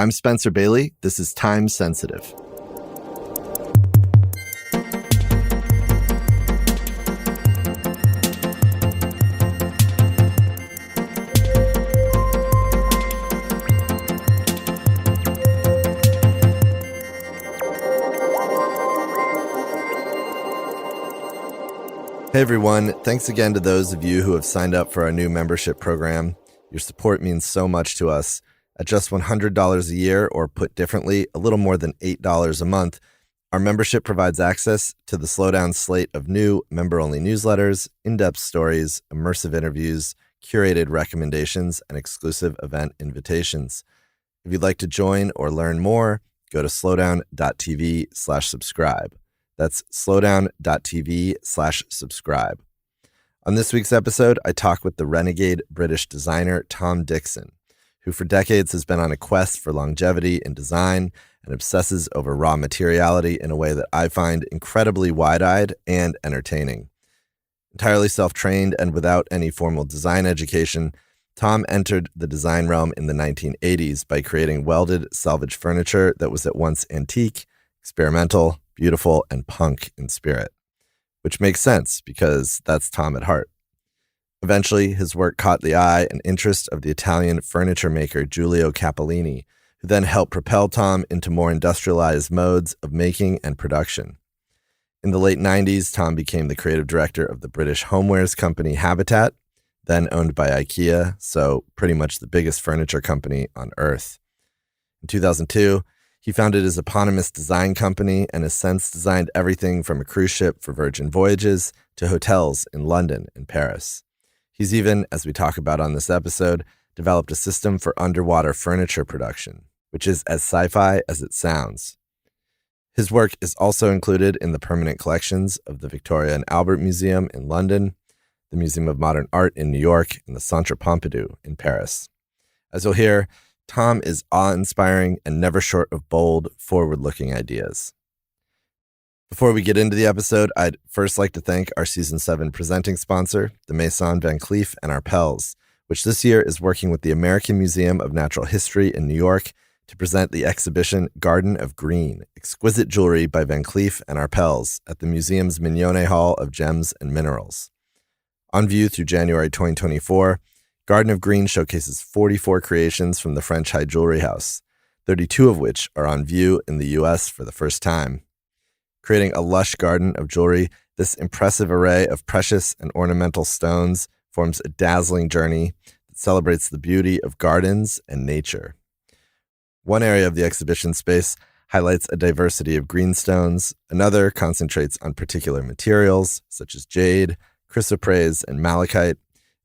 I'm Spencer Bailey. This is Time Sensitive. Hey everyone, thanks again to those of you who have signed up for our new membership program. Your support means so much to us. At just $100 a year, or put differently, a little more than $8 a month, our membership provides access to the Slowdown slate of new member-only newsletters, in-depth stories, immersive interviews, curated recommendations, and exclusive event invitations. If you'd like to join or learn more, go to slowdown.tv/subscribe. That's slowdown.tv/subscribe. On this week's episode, I talk with the renegade British designer Tom Dixon, who for decades has been on a quest for longevity in design and obsesses over raw materiality in a way that I find incredibly wide-eyed and entertaining. Entirely self-trained and without any formal design education, Tom entered the design realm in the 1980s by creating welded salvage furniture that was at once antique, experimental, beautiful, and punk in spirit, which makes sense because that's Tom at heart. Eventually, his work caught the eye and interest of the Italian furniture maker Giulio Cappellini, who then helped propel Tom into more industrialized modes of making and production. In the late 90s, Tom became the creative director of the British homewares company Habitat, then owned by IKEA, so pretty much the biggest furniture company on earth. In 2002, he founded his eponymous design company and has since designed everything from a cruise ship for Virgin Voyages to hotels in London and Paris. He's even, as we talk about on this episode, developed a system for underwater furniture production, which is as sci-fi as it sounds. His work is also included in the permanent collections of the Victoria and Albert Museum in London, the Museum of Modern Art in New York, and the Centre Pompidou in Paris. As you'll hear, Tom is awe-inspiring and never short of bold, forward-looking ideas. Before we get into the episode, I'd first like to thank our Season 7 presenting sponsor, the Maison Van Cleef & Arpels, which this year is working with the American Museum of Natural History in New York to present the exhibition Garden of Green, Exquisite Jewelry by Van Cleef & Arpels at the museum's Mignone Hall of Gems and Minerals. On view through January 2024, Garden of Green showcases 44 creations from the French high jewelry house, 32 of which are on view in the U.S. for the first time. Creating a lush garden of jewelry, this impressive array of precious and ornamental stones forms a dazzling journey that celebrates the beauty of gardens and nature. One area of the exhibition space highlights a diversity of greenstones, another concentrates on particular materials such as jade, chrysoprase, and malachite,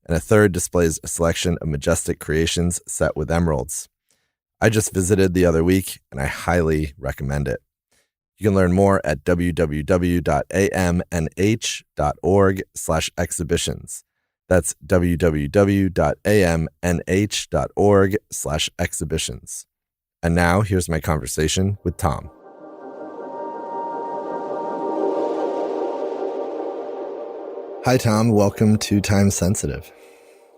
and a third displays a selection of majestic creations set with emeralds. I just visited the other week, and I highly recommend it. You can learn more at www.amnh.org/exhibitions. That's www.amnh.org/exhibitions. And now, here's my conversation with Tom. Hi, Tom. Welcome to Time Sensitive.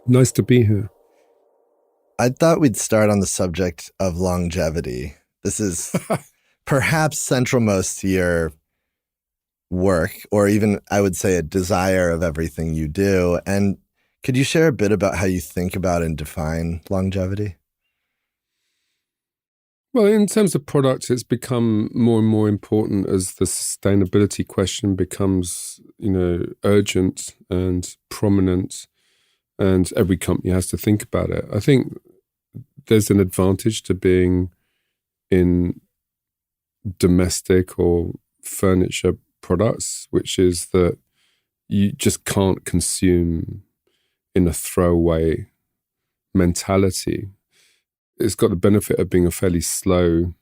Nice to be here. I thought we'd start on the subject of longevity. This is perhaps central most to your work, or even, I would say, a desire of everything you do. And could you share a bit about how you think about and define longevity? Well, in terms of products, it's become more and more important as the sustainability question becomes, urgent and prominent, and every company has to think about it. I think there's an advantage to being in domestic or furniture products, which is that you just can't consume in a throwaway mentality. It's got the benefit of being a fairly slow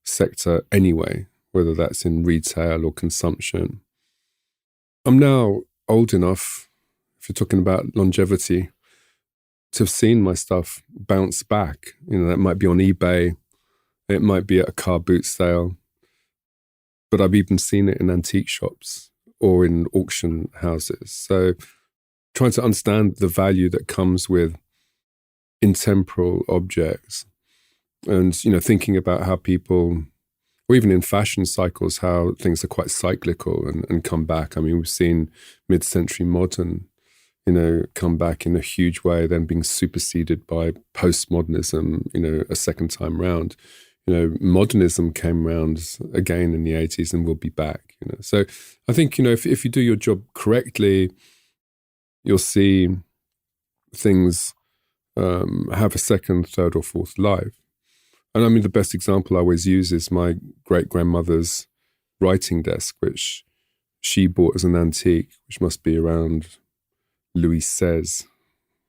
sector anyway, whether that's in retail or consumption. I'm now old enough, if you're talking about longevity, to have seen my stuff bounce back. That might be on eBay, it might be at a car boot sale, but I've even seen it in antique shops or in auction houses. So trying to understand the value that comes with intemporal objects And, thinking about how people, or even in fashion cycles, how things are quite cyclical and come back. I mean, we've seen mid-century modern, come back in a huge way, then being superseded by postmodernism, a second time round. Modernism came around again in the 80s and will be back. So I think, if you do your job correctly, you'll see things have a second, third, or fourth life. And I mean, the best example I always use is my great-grandmother's writing desk, which she bought as an antique, which must be around Louis XVI,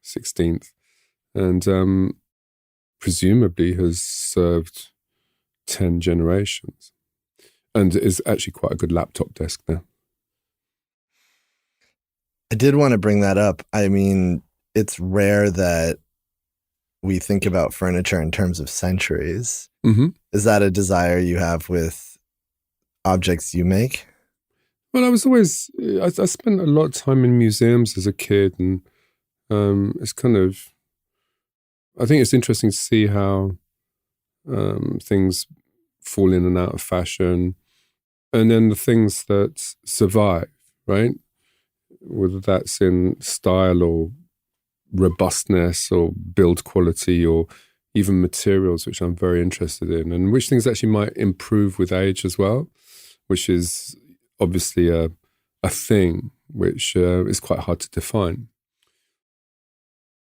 16th, and presumably has served 10 generations and is actually quite a good laptop desk now. I did want to bring that up. I mean, it's rare that we think about furniture in terms of centuries. Mm-hmm. Is that a desire you have with objects you make? Well, I spent a lot of time in museums as a kid, and it's kind of, I think it's interesting to see how things fall in and out of fashion, and then the things that survive, right? Whether that's in style or robustness or build quality or even materials, which I'm very interested in, and which things actually might improve with age as well, which is obviously a thing which is quite hard to define.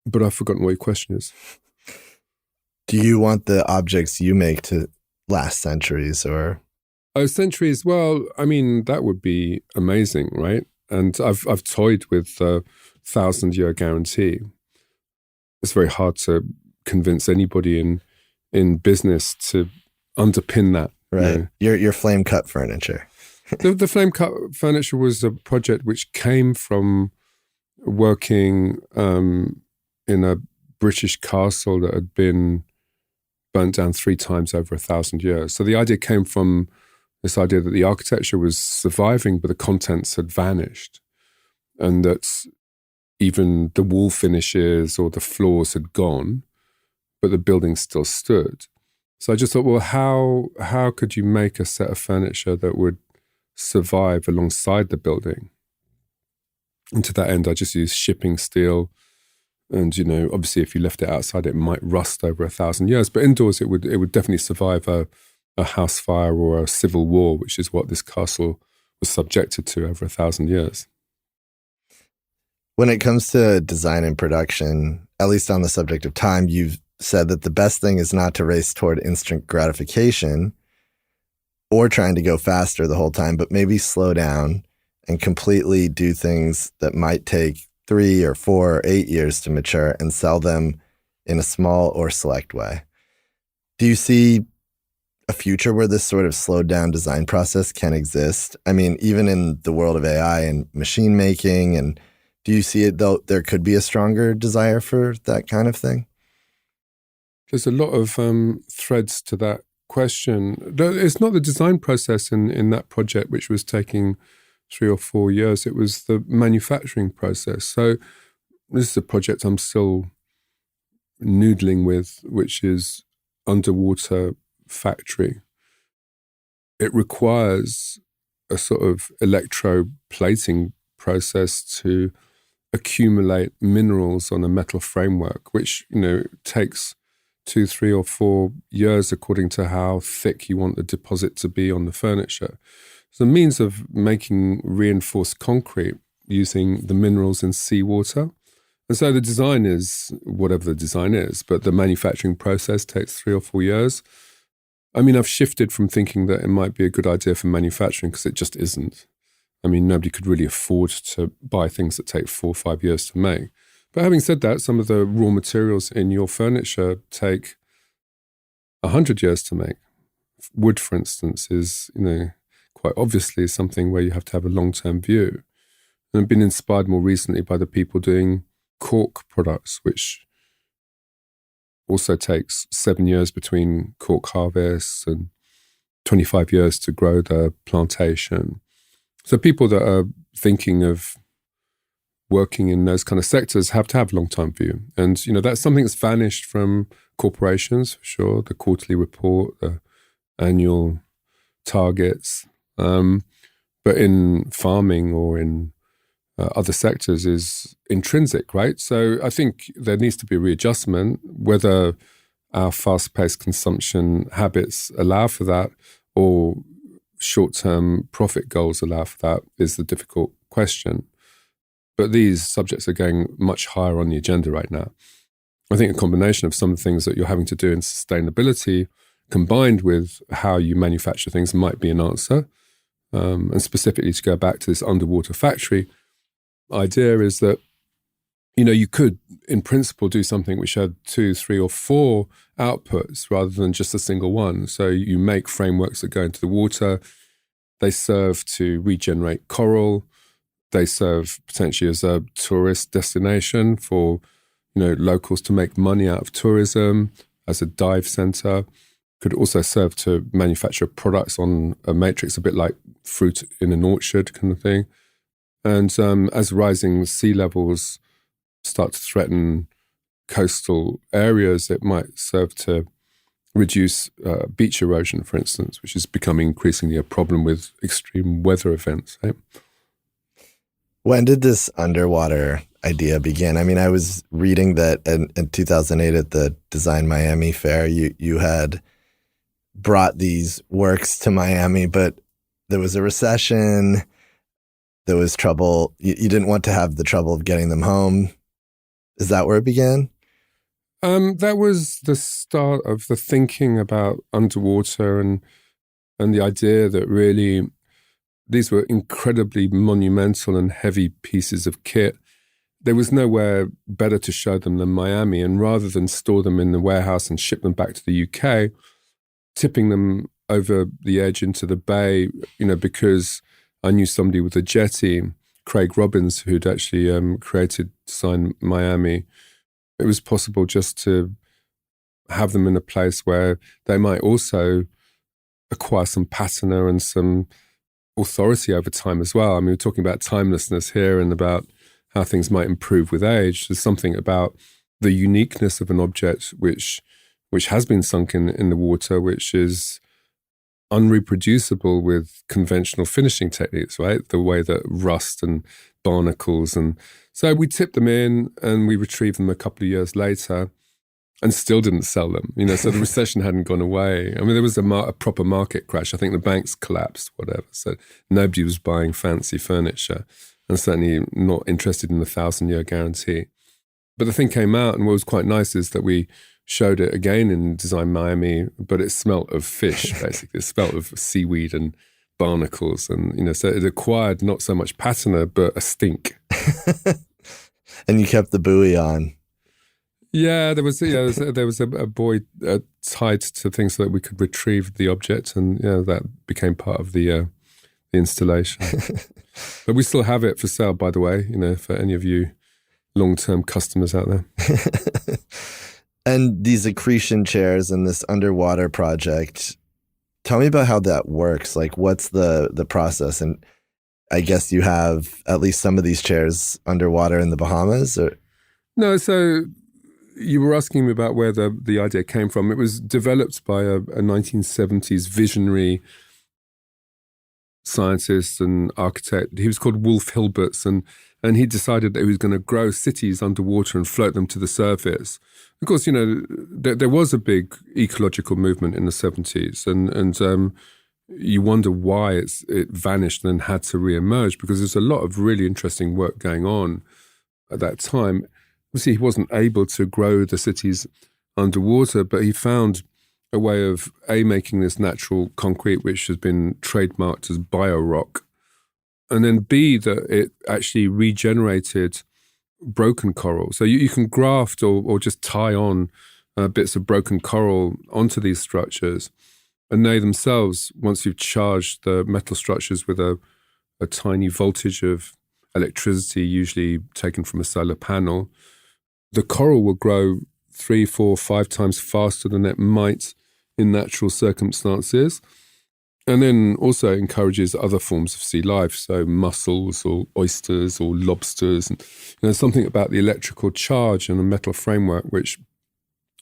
But I've forgotten what your question is. Do you want the objects you make to last centuries or? Oh, centuries. Well, I mean, that would be amazing, right? And I've toyed with 1,000-year guarantee. It's very hard to convince anybody in business to underpin that. Right. Your flame cut furniture. The flame cut furniture was a project which came from working in a British castle that had been burnt down 3 times over 1,000 years. So the idea came from this idea that the architecture was surviving, but the contents had vanished, and that even the wall finishes or the floors had gone, but the building still stood. So I just thought, well, how could you make a set of furniture that would survive alongside the building? And to that end, I just used shipping steel. And, obviously if you left it outside, it might rust over 1,000 years. But indoors, it would definitely survive a house fire or a civil war, which is what this castle was subjected to over 1,000 years. When it comes to design and production, at least on the subject of time, you've said that the best thing is not to race toward instant gratification or trying to go faster the whole time, but maybe slow down and completely do things that might take 3 or 4 or 8 years to mature and sell them in a small or select way. Do you see a future where this sort of slowed down design process can exist? I mean, even in the world of AI and machine making, and do you see it though there could be a stronger desire for that kind of thing? There's a lot of threads to that question. It's not the design process in that project, which was taking 3 or 4 years. It was the manufacturing process. So this is a project I'm still noodling with, which is underwater factory. It requires a sort of electroplating process to accumulate minerals on a metal framework, which, takes 2, 3, or 4 years according to how thick you want the deposit to be on the furniture. It's a means of making reinforced concrete using the minerals in seawater. And so the design is whatever the design is, but the manufacturing process takes 3 or 4 years. I mean, I've shifted from thinking that it might be a good idea for manufacturing because it just isn't. I mean, nobody could really afford to buy things that take 4 or 5 years to make. But having said that, some of the raw materials in your furniture take 100 years to make. Wood, for instance, is, quite obviously something where you have to have a long-term view. And I've been inspired more recently by the people doing cork products, which also takes 7 years between cork harvests and 25 years to grow the plantation. So people that are thinking of working in those kind of sectors have to have long-term view. And, that's something that's vanished from corporations, for sure, the quarterly report, the annual targets. But in farming or in other sectors is intrinsic, right? So I think there needs to be a readjustment, whether our fast-paced consumption habits allow for that or short-term profit goals allow for that is the difficult question. But these subjects are going much higher on the agenda right now. I think a combination of some of the things that you're having to do in sustainability combined with how you manufacture things might be an answer. And specifically to go back to this underwater factory idea is that, you could, in principle, do something which had 2, 3, or 4 outputs rather than just a single one. So you make frameworks that go into the water. They serve to regenerate coral. They serve potentially as a tourist destination for, locals to make money out of tourism, as a dive center. Could also serve to manufacture products on a matrix, a bit like fruit in an orchard kind of thing. And as rising sea levels start to threaten coastal areas, it might serve to reduce beach erosion, for instance, which is becoming increasingly a problem with extreme weather events. Right? When did this underwater idea begin? I mean, I was reading that in 2008 at the Design Miami Fair, you had brought these works to Miami, but there was a recession. There was trouble. You didn't want to have the trouble of getting them home. Is that where it began? That was the start of the thinking about underwater and the idea that really these were incredibly monumental and heavy pieces of kit. There was nowhere better to show them than Miami. And rather than store them in the warehouse and ship them back to the UK, tipping them over the edge into the bay, because I knew somebody with a jetty, Craig Robbins, who'd actually created Design Miami. It was possible just to have them in a place where they might also acquire some patina and some authority over time as well. I mean, we're talking about timelessness here and about how things might improve with age. There's something about the uniqueness of an object which has been sunk in the water, which is unreproducible with conventional finishing techniques, right? The way that rust and barnacles. And so we tipped them in and we retrieved them a couple of years later and still didn't sell them, so the recession hadn't gone away. I mean, there was a proper market crash. I think the banks collapsed, whatever. So nobody was buying fancy furniture and certainly not interested in the 1,000-year guarantee. But the thing came out, and what was quite nice is that we showed it again in Design Miami, but it smelt of fish, basically. It smelt of seaweed and barnacles. And, so it acquired not so much patina, but a stink. And you kept the buoy on. Yeah, there was a buoy tied to things so that we could retrieve the object. And, that became part of the installation. But we still have it for sale, by the way, for any of you long-term customers out there. And these accretion chairs and this underwater project, tell me about how that works. Like, what's the process? And I guess you have at least some of these chairs underwater in the Bahamas? Or No, so you were asking me about where the idea came from. It was developed by a 1970s visionary scientist and architect. He was called Wolf Hilberts, and he decided that he was going to grow cities underwater and float them to the surface. Of course, there was a big ecological movement in the 70s, and you wonder why it vanished and had to reemerge, because there's a lot of really interesting work going on at that time. Obviously, he wasn't able to grow the cities underwater, but he found a way of making this natural concrete, which has been trademarked as biorock, and then B, that it actually regenerated broken coral. So you can graft or just tie on bits of broken coral onto these structures, and they themselves, once you've charged the metal structures with a tiny voltage of electricity, usually taken from a solar panel, the coral will grow 3, 4, 5 times faster than it might in natural circumstances, and then also encourages other forms of sea life, so mussels or oysters or lobsters. And something about the electrical charge in a metal framework which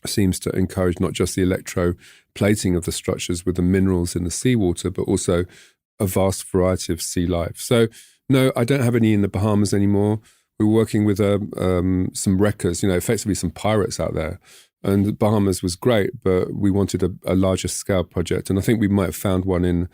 seems to encourage not just the electroplating of the structures with the minerals in the seawater, but also a vast variety of sea life. So no, I don't have any in the Bahamas anymore. We were working with some wreckers, effectively some pirates out there. And the Bahamas was great, but we wanted a larger scale project. And I think we might have found one in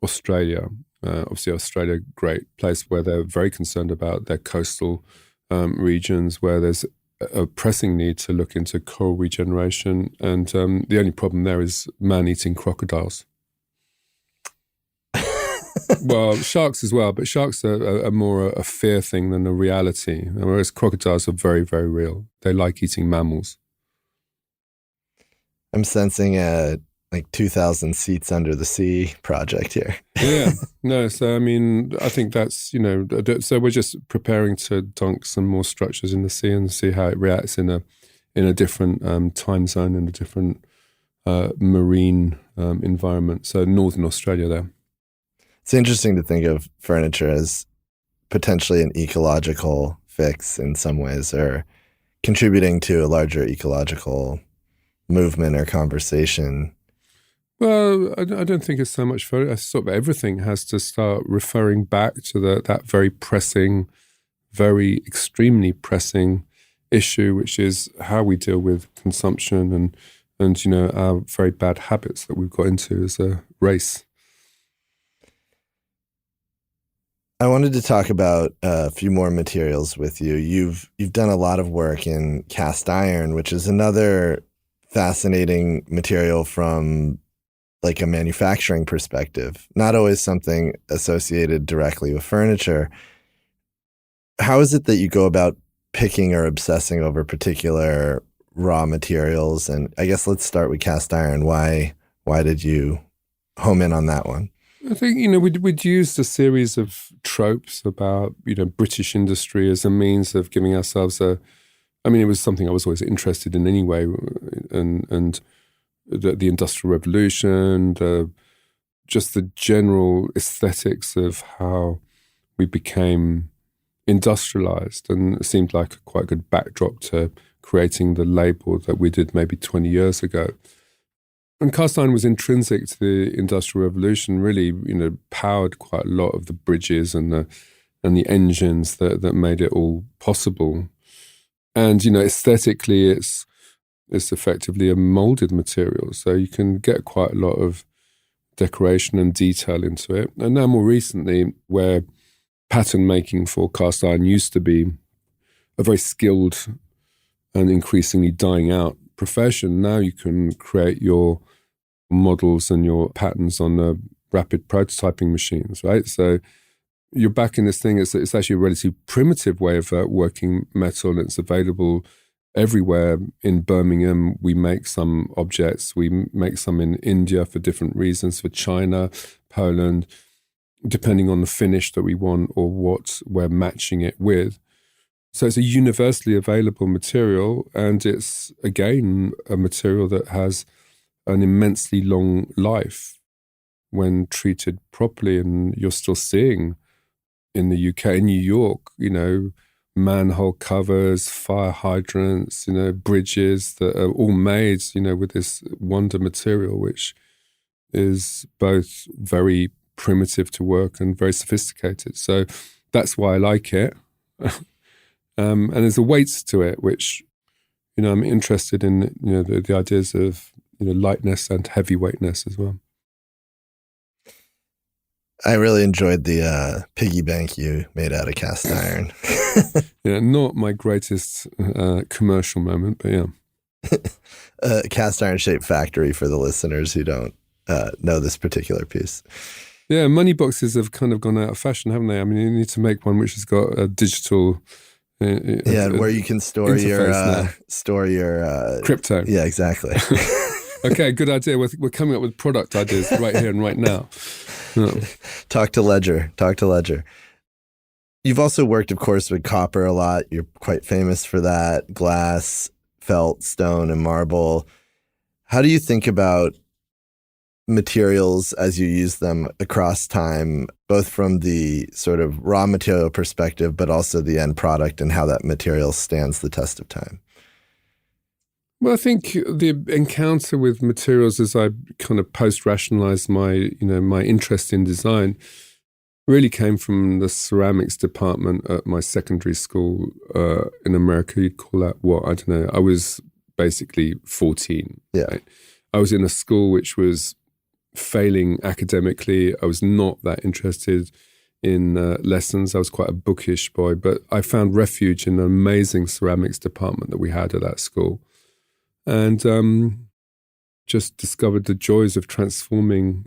Australia. Obviously, Australia, great place where they're very concerned about their coastal regions, where there's a pressing need to look into coral regeneration. And the only problem there is man-eating crocodiles. Well, sharks as well, but sharks are more a fear thing than a reality, whereas crocodiles are very, very real. They like eating mammals. I'm sensing a 2,000 seats under the sea project here. Yeah, no, so I mean, I think that's, so we're just preparing to dunk some more structures in the sea and see how it reacts in a different time zone and a different marine environment. So Northern Australia there. It's interesting to think of furniture as potentially an ecological fix in some ways, or contributing to a larger ecological movement or conversation. Well, I don't think it's so much for sort of everything has to start referring back to that very pressing, very extremely pressing issue, which is how we deal with consumption and our very bad habits that we've got into as a race. I wanted to talk about a few more materials with you. You've done a lot of work in cast iron, which is another fascinating material from like a manufacturing perspective, not always something associated directly with furniture. How is it that you go about picking or obsessing over particular raw materials? And I guess let's start with cast iron. Why did you home in on that one? I think, we'd used a series of tropes about, British industry as a means of giving ourselves it was something I was always interested in anyway. And the Industrial Revolution, just the general aesthetics of how we became industrialized. And it seemed like a quite good backdrop to creating the label that we did maybe 20 years ago. And cast iron was intrinsic to the Industrial Revolution, really, powered quite a lot of the bridges and the engines that made it all possible. And, aesthetically, it's effectively a molded material. So you can get quite a lot of decoration and detail into it. And now more recently, where pattern making for cast iron used to be a very skilled and increasingly dying out profession, now you can create your models and your patterns on the rapid prototyping machines, right? So you're back in this thing. It's actually a relatively primitive way of working metal, and it's available everywhere. In Birmingham, we make some objects. We make some in India for different reasons, for China, Poland, depending on the finish that we want or what we're matching it with. So it's a universally available material, and it's, again, a material that has an immensely long life when treated properly. And you're still seeing in the UK, in New York, manhole covers, fire hydrants, bridges that are all made, with this wonder material, which is both very primitive to work and very sophisticated. So that's why I like it. And there's a weight to it, which, I'm interested in, the ideas of, lightness and heavyweightness as well. I really enjoyed the piggy bank you made out of cast iron. Yeah, not my greatest commercial moment, but yeah. Cast iron shaped factory for the listeners who don't know this particular piece. Yeah, money boxes have kind of gone out of fashion, haven't they? I mean, you need to make one which has got a digital... where you can store your crypto. Yeah, exactly. Okay, good idea. We're coming up with product ideas right here and right now. Yeah. Talk to Ledger. You've also worked, of course, with copper a lot. You're quite famous for that. Glass, felt, stone, and marble. How do you think about materials as you use them across time, both from the sort of raw material perspective, but also the end product and how that material stands the test of time? Well, I think the encounter with materials as I kind of post-rationalized my interest in design really came from the ceramics department at my secondary school in America. You'd call that what? I don't know. I was basically 14. Yeah. Right? I was in a school which was failing academically. I was not that interested in lessons. I was quite a bookish boy, but I found refuge in an amazing ceramics department that we had at that school. And just discovered the joys of transforming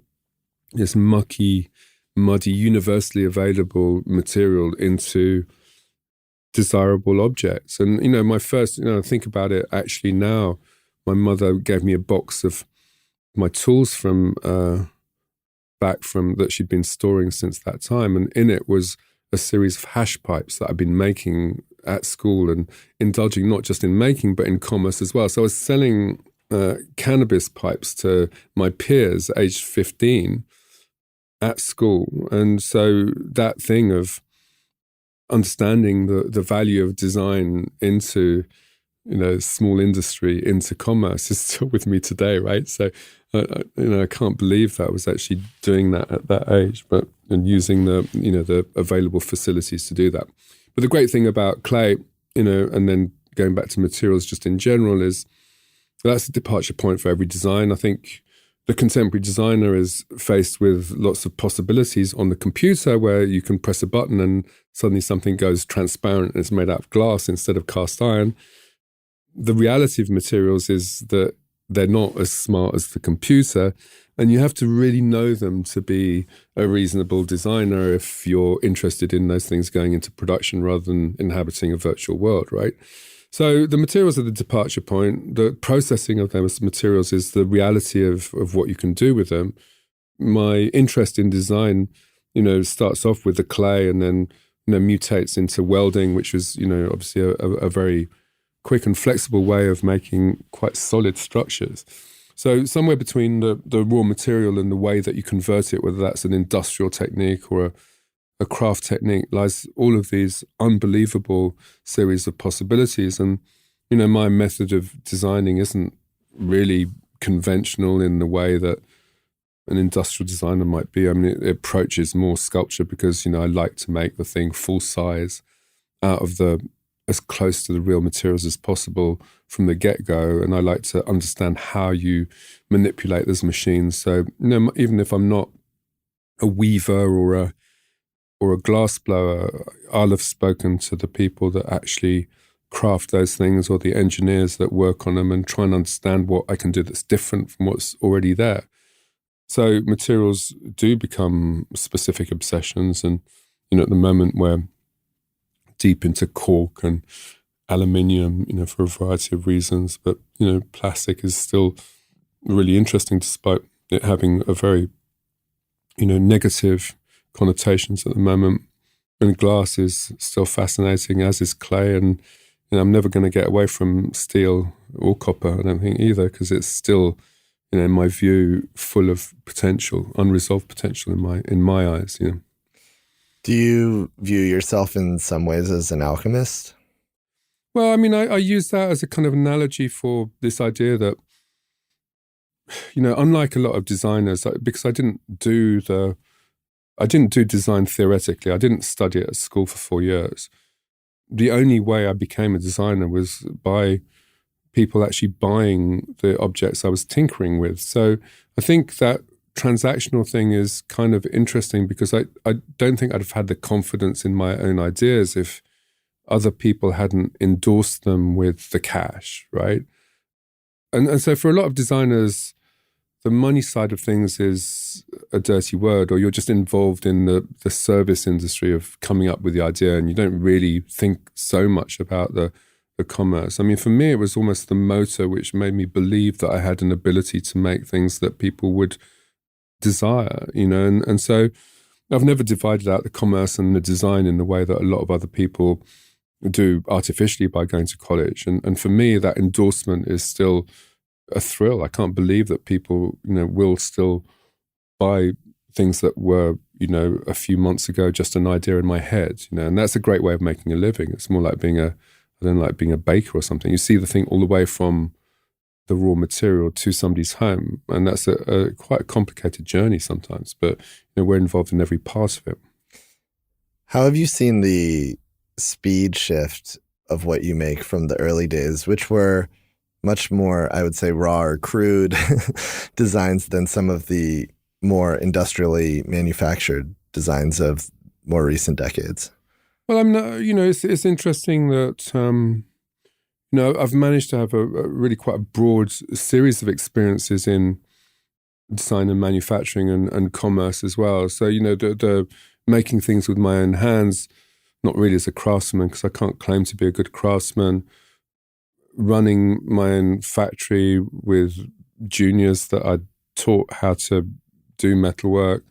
this mucky, muddy, universally available material into desirable objects. And, my first, I think about it actually now, my mother gave me a box of my tools from that she'd been storing since that time. And in it was a series of hash pipes that I'd been making at school and indulging not just in making, but in commerce as well. So I was selling cannabis pipes to my peers aged 15 at school. And so that thing of understanding the value of design into, small industry, into commerce is still with me today, right? So, I can't believe that I was actually doing that at that age, and using the available facilities to do that. But the great thing about clay, and then going back to materials just in general, is that's a departure point for every design. I think the contemporary designer is faced with lots of possibilities on the computer where you can press a button and suddenly something goes transparent and it's made out of glass instead of cast iron. The reality of materials is that they're not as smart as the computer, and you have to really know them to be a reasonable designer if you're interested in those things going into production rather than inhabiting a virtual world, right? So the materials are the departure point. The processing of them as materials is the reality of what you can do with them. My interest in design, starts off with the clay and then, mutates into welding, which is, obviously a very quick and flexible way of making quite solid structures. So somewhere between the raw material and the way that you convert it, whether that's an industrial technique or a craft technique, lies all of these unbelievable series of possibilities. And, my method of designing isn't really conventional in the way that an industrial designer might be. I mean, it approaches more sculpture because, I like to make the thing full size out of as close to the real materials as possible from the get-go. And I like to understand how you manipulate those machines. So, even if I'm not a weaver or a glass blower, I'll have spoken to the people that actually craft those things or the engineers that work on them and try and understand what I can do that's different from what's already there. So materials do become specific obsessions. And, at the moment we're deep into cork and aluminium, for a variety of reasons. But, plastic is still really interesting despite it having a very, negative connotations at the moment. And glass is still fascinating, as is clay. And I'm never going to get away from steel or copper, I don't think either, because it's still, in my view, full of potential, unresolved potential in my eyes. Do you view yourself in some ways as an alchemist? Well, I mean, I use that as a kind of analogy for this idea that, unlike a lot of designers, because I didn't do design theoretically. I didn't study it at school for 4 years. The only way I became a designer was by people actually buying the objects I was tinkering with. So I think that transactional thing is kind of interesting because I don't think I'd have had the confidence in my own ideas if other people hadn't endorsed them with the cash, right? And so for a lot of designers, the money side of things is a dirty word, or you're just involved in the service industry of coming up with the idea and you don't really think so much about the commerce. I mean, for me, it was almost the motor which made me believe that I had an ability to make things that people would desire, and so I've never divided out the commerce and the design in the way that a lot of other people do artificially by going to college. And for me, that endorsement is still a thrill. I can't believe that people, will still buy things that were, a few months ago, just an idea in my head, and that's a great way of making a living. It's more like being a baker or something. You see the thing all the way from the raw material to somebody's home. And that's a quite complicated journey sometimes, but we're involved in every part of it. How have you seen the speed shift of what you make from the early days, which were much more, I would say, raw or crude designs than some of the more industrially manufactured designs of more recent decades? Well, it's interesting that, I've managed to have a really quite a broad series of experiences in design and manufacturing and commerce as well. So, the making things with my own hands, not really as a craftsman, because I can't claim to be a good craftsman, running my own factory with juniors that I taught how to do metalwork,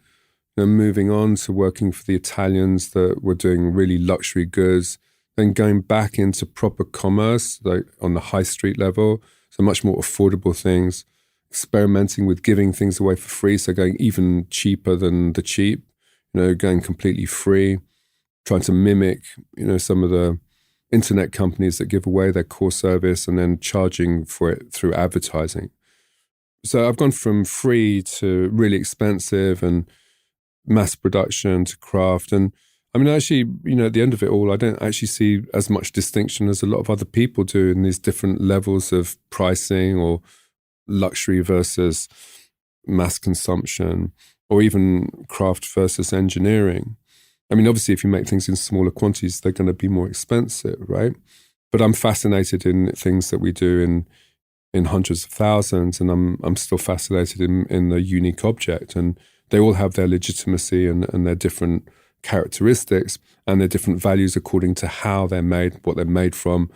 moving on to working for the Italians that were doing really luxury goods, then going back into proper commerce, like on the high street level, so much more affordable things, experimenting with giving things away for free, so going even cheaper than the cheap, going completely free, trying to mimic, some of the internet companies that give away their core service and then charging for it through advertising. So I've gone from free to really expensive and mass production to craft. And actually, at the end of it all, I don't actually see as much distinction as a lot of other people do in these different levels of pricing or luxury versus mass consumption, or even craft versus engineering. Obviously, if you make things in smaller quantities, they're going to be more expensive, right? But I'm fascinated in things that we do in hundreds of thousands, and I'm still fascinated in the unique object. And they all have their legitimacy and their different characteristics and their different values according to how they're made, what they're made from,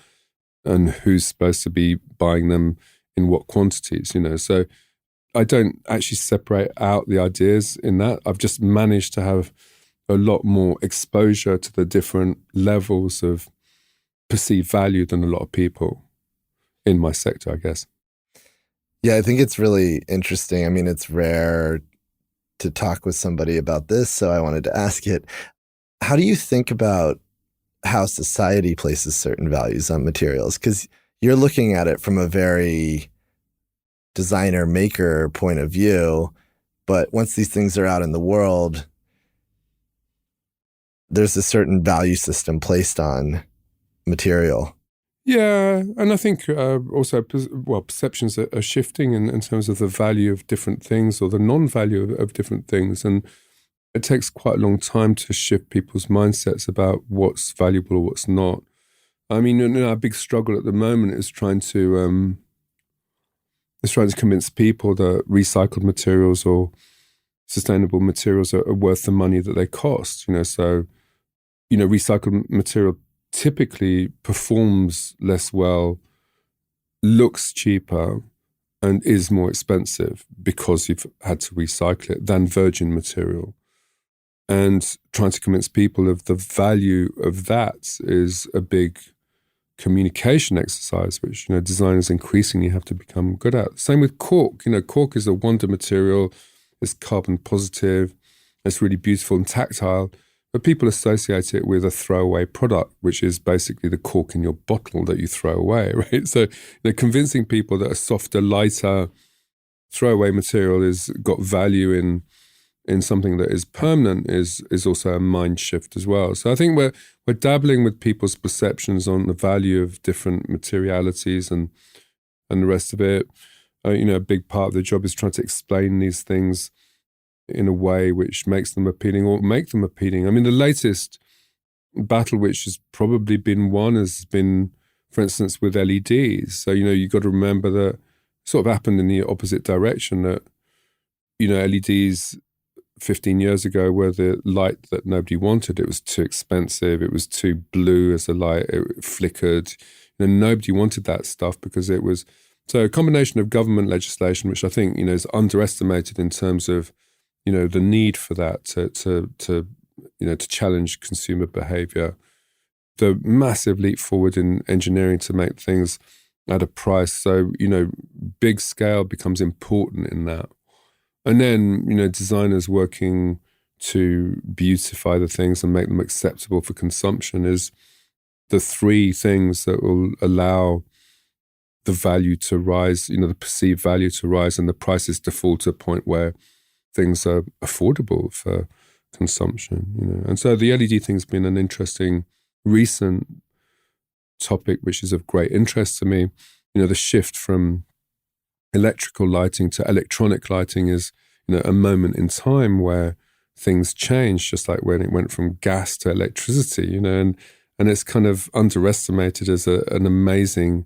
and who's supposed to be buying them in what quantities, So I don't actually separate out the ideas in that. I've just managed to have a lot more exposure to the different levels of perceived value than a lot of people in my sector, I guess. Yeah, I think it's really interesting. It's rare to talk with somebody about this, so I wanted to ask it. How do you think about how society places certain values on materials? Because you're looking at it from a very designer-maker point of view, but once these things are out in the world, there's a certain value system placed on material. Yeah, and I think also, perceptions are shifting in terms of the value of different things or the non-value of different things. And it takes quite a long time to shift people's mindsets about what's valuable or what's not. Our big struggle at the moment is trying to convince people that recycled materials or sustainable materials are worth the money that they cost. So recycled material typically performs less well, looks cheaper, and is more expensive because you've had to recycle it than virgin material. And trying to convince people of the value of that is a big communication exercise, which designers increasingly have to become good at. Same with cork. Cork is a wonder material. It's carbon positive. It's really beautiful and tactile. But people associate it with a throwaway product, which is basically the cork in your bottle that you throw away, right? So convincing people that a softer, lighter throwaway material has got value in something that is permanent is also a mind shift as well. So I think we're dabbling with people's perceptions on the value of different materialities and the rest of it. A big part of the job is trying to explain these things in a way which makes them appealing or make them appealing. The latest battle which has probably been won has been, for instance, with LEDs. So, you've got to remember that it sort of happened in the opposite direction, that, LEDs 15 years ago were the light that nobody wanted. It was too expensive. It was too blue as a light. It flickered. Nobody wanted that stuff because it was... So a combination of government legislation, which I think, is underestimated in terms of, the need for that to challenge consumer behavior, the massive leap forward in engineering to make things at a price. So, big scale becomes important in that. And then, designers working to beautify the things and make them acceptable for consumption is the three things that will allow the value to rise, the perceived value to rise, and the prices to fall to a point where things are affordable for consumption. And so the LED thing's been an interesting recent topic, which is of great interest to me. The shift from electrical lighting to electronic lighting is, a moment in time where things change, just like when it went from gas to electricity, and it's kind of underestimated as an amazing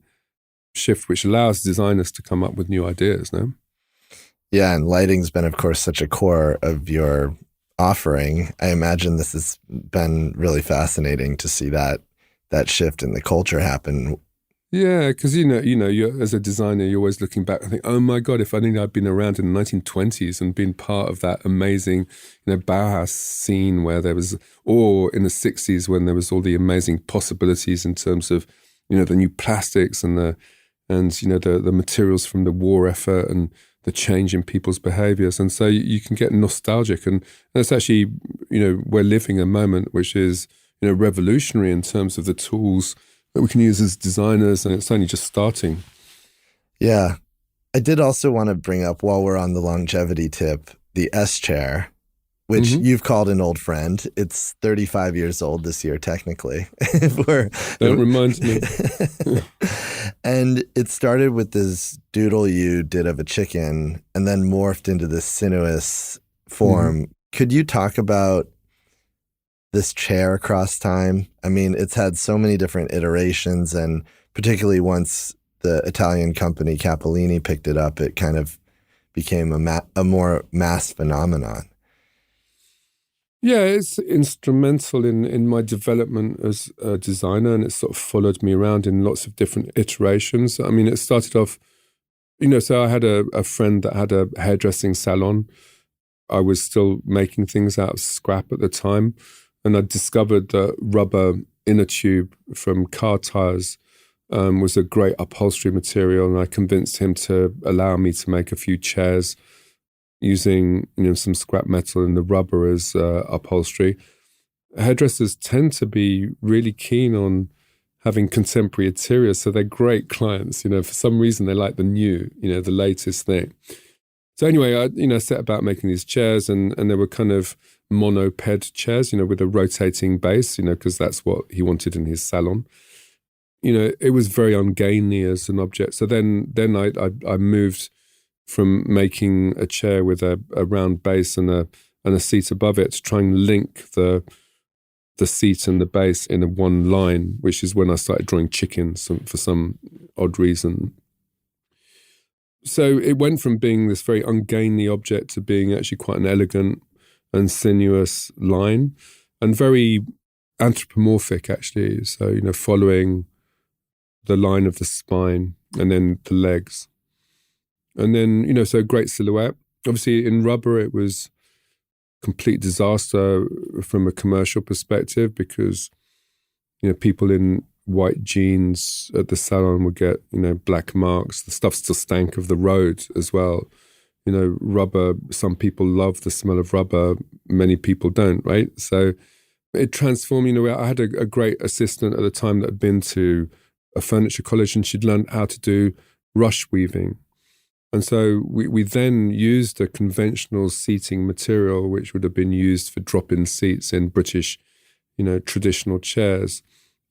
shift, which allows designers to come up with new ideas, no? Yeah, and lighting's been, of course, such a core of your offering. I imagine this has been really fascinating to see that shift in the culture happen. Yeah, because you're, as a designer, you're always looking back and think, oh my God, if only I'd been around in the 1920s and been part of that amazing, Bauhaus scene where there was, or in the 60s when there was all the amazing possibilities in terms of, the new plastics and the materials from the war effort and the change in people's behaviors. And so you can get nostalgic, and that's actually, we're living a moment which is, revolutionary in terms of the tools that we can use as designers, and it's only just starting. Yeah. I did also want to bring up, while we're on the longevity tip, the S chair, which you've called an old friend. It's 35 years old this year, technically. Don't remind me. And it started with this doodle you did of a chicken and then morphed into this sinuous form. Could you talk about this chair across time? I mean, it's had so many different iterations, and particularly once the Italian company Cappellini picked it up, it kind of became a more mass phenomenon. Yeah, it's instrumental in my development as a designer, and it sort of followed me around in lots of different iterations. I mean, it started off, so I had a friend that had a hairdressing salon. I was still making things out of scrap at the time. And I discovered that rubber inner tube from car tires was a great upholstery material, and I convinced him to allow me to make a few chairs using some scrap metal and the rubber as upholstery. Hairdressers tend to be really keen on having contemporary interiors, so they're great clients. For some reason they like the new, the latest thing. So anyway, I set about making these chairs, and they were kind of monoped chairs, with a rotating base, because that's what he wanted in his salon. It was very ungainly as an object. So then I moved from making a chair with a round base and a seat above it to try and link the seat and the base in a one line, which is when I started drawing chickens for some odd reason. So it went from being this very ungainly object to being actually quite an elegant and sinuous line, and very anthropomorphic, actually. So, following the line of the spine and then the legs. And then, so great silhouette. Obviously, in rubber, it was complete disaster from a commercial perspective because, people in white jeans at the salon would get, black marks. The stuff still stank of the road as well. Rubber, some people love the smell of rubber, many people don't, right? So it transformed, I had a great assistant at the time that had been to a furniture college, and she'd learned how to do rush weaving. And so we then used a conventional seating material, which would have been used for drop-in seats in British, traditional chairs,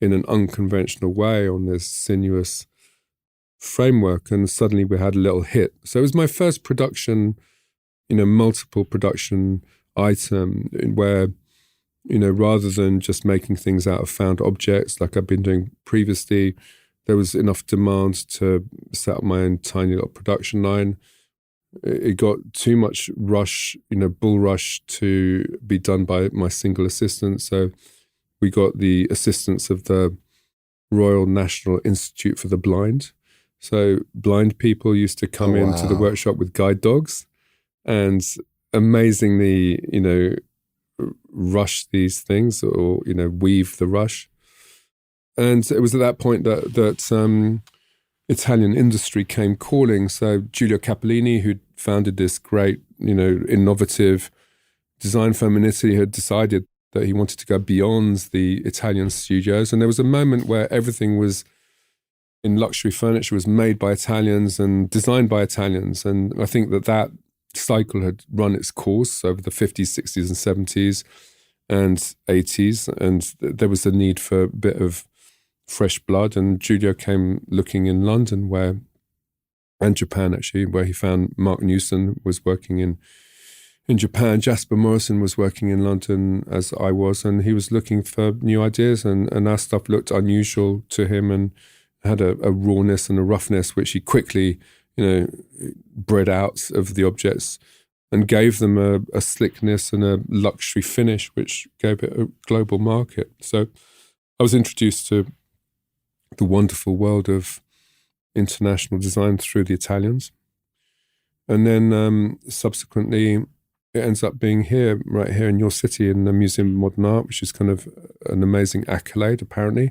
in an unconventional way on this sinuous framework, and suddenly we had a little hit. So it was my first production, multiple production item where, rather than just making things out of found objects like I've been doing previously, there was enough demand to set up my own tiny little production line. It got too much rush, bull rush to be done by my single assistant. So we got the assistance of the Royal National Institute for the Blind. So blind people used to come into the workshop with guide dogs and amazingly, rush these things or, weave the rush. And it was at that point that Italian industry came calling. So Giulio Cappellini, who'd founded this great, innovative design firm in Italy, had decided that he wanted to go beyond the Italian studios. And there was a moment where everything was in luxury furniture was made by Italians and designed by Italians. And I think that cycle had run its course over the 50s, 60s and 70s and 80s. And there was the need for a bit of fresh blood. And Giulio came looking in London and Japan actually, where he found Mark Newson was working in Japan. Jasper Morrison was working in London as I was, and he was looking for new ideas, and our stuff looked unusual to him and had a rawness and a roughness, which he quickly, bred out of the objects and gave them a slickness and a luxury finish, which gave it a global market. So I was introduced to the wonderful world of international design through the Italians. And then subsequently, it ends up being right here in your city, in the Museum of Modern Art, which is kind of an amazing accolade, apparently.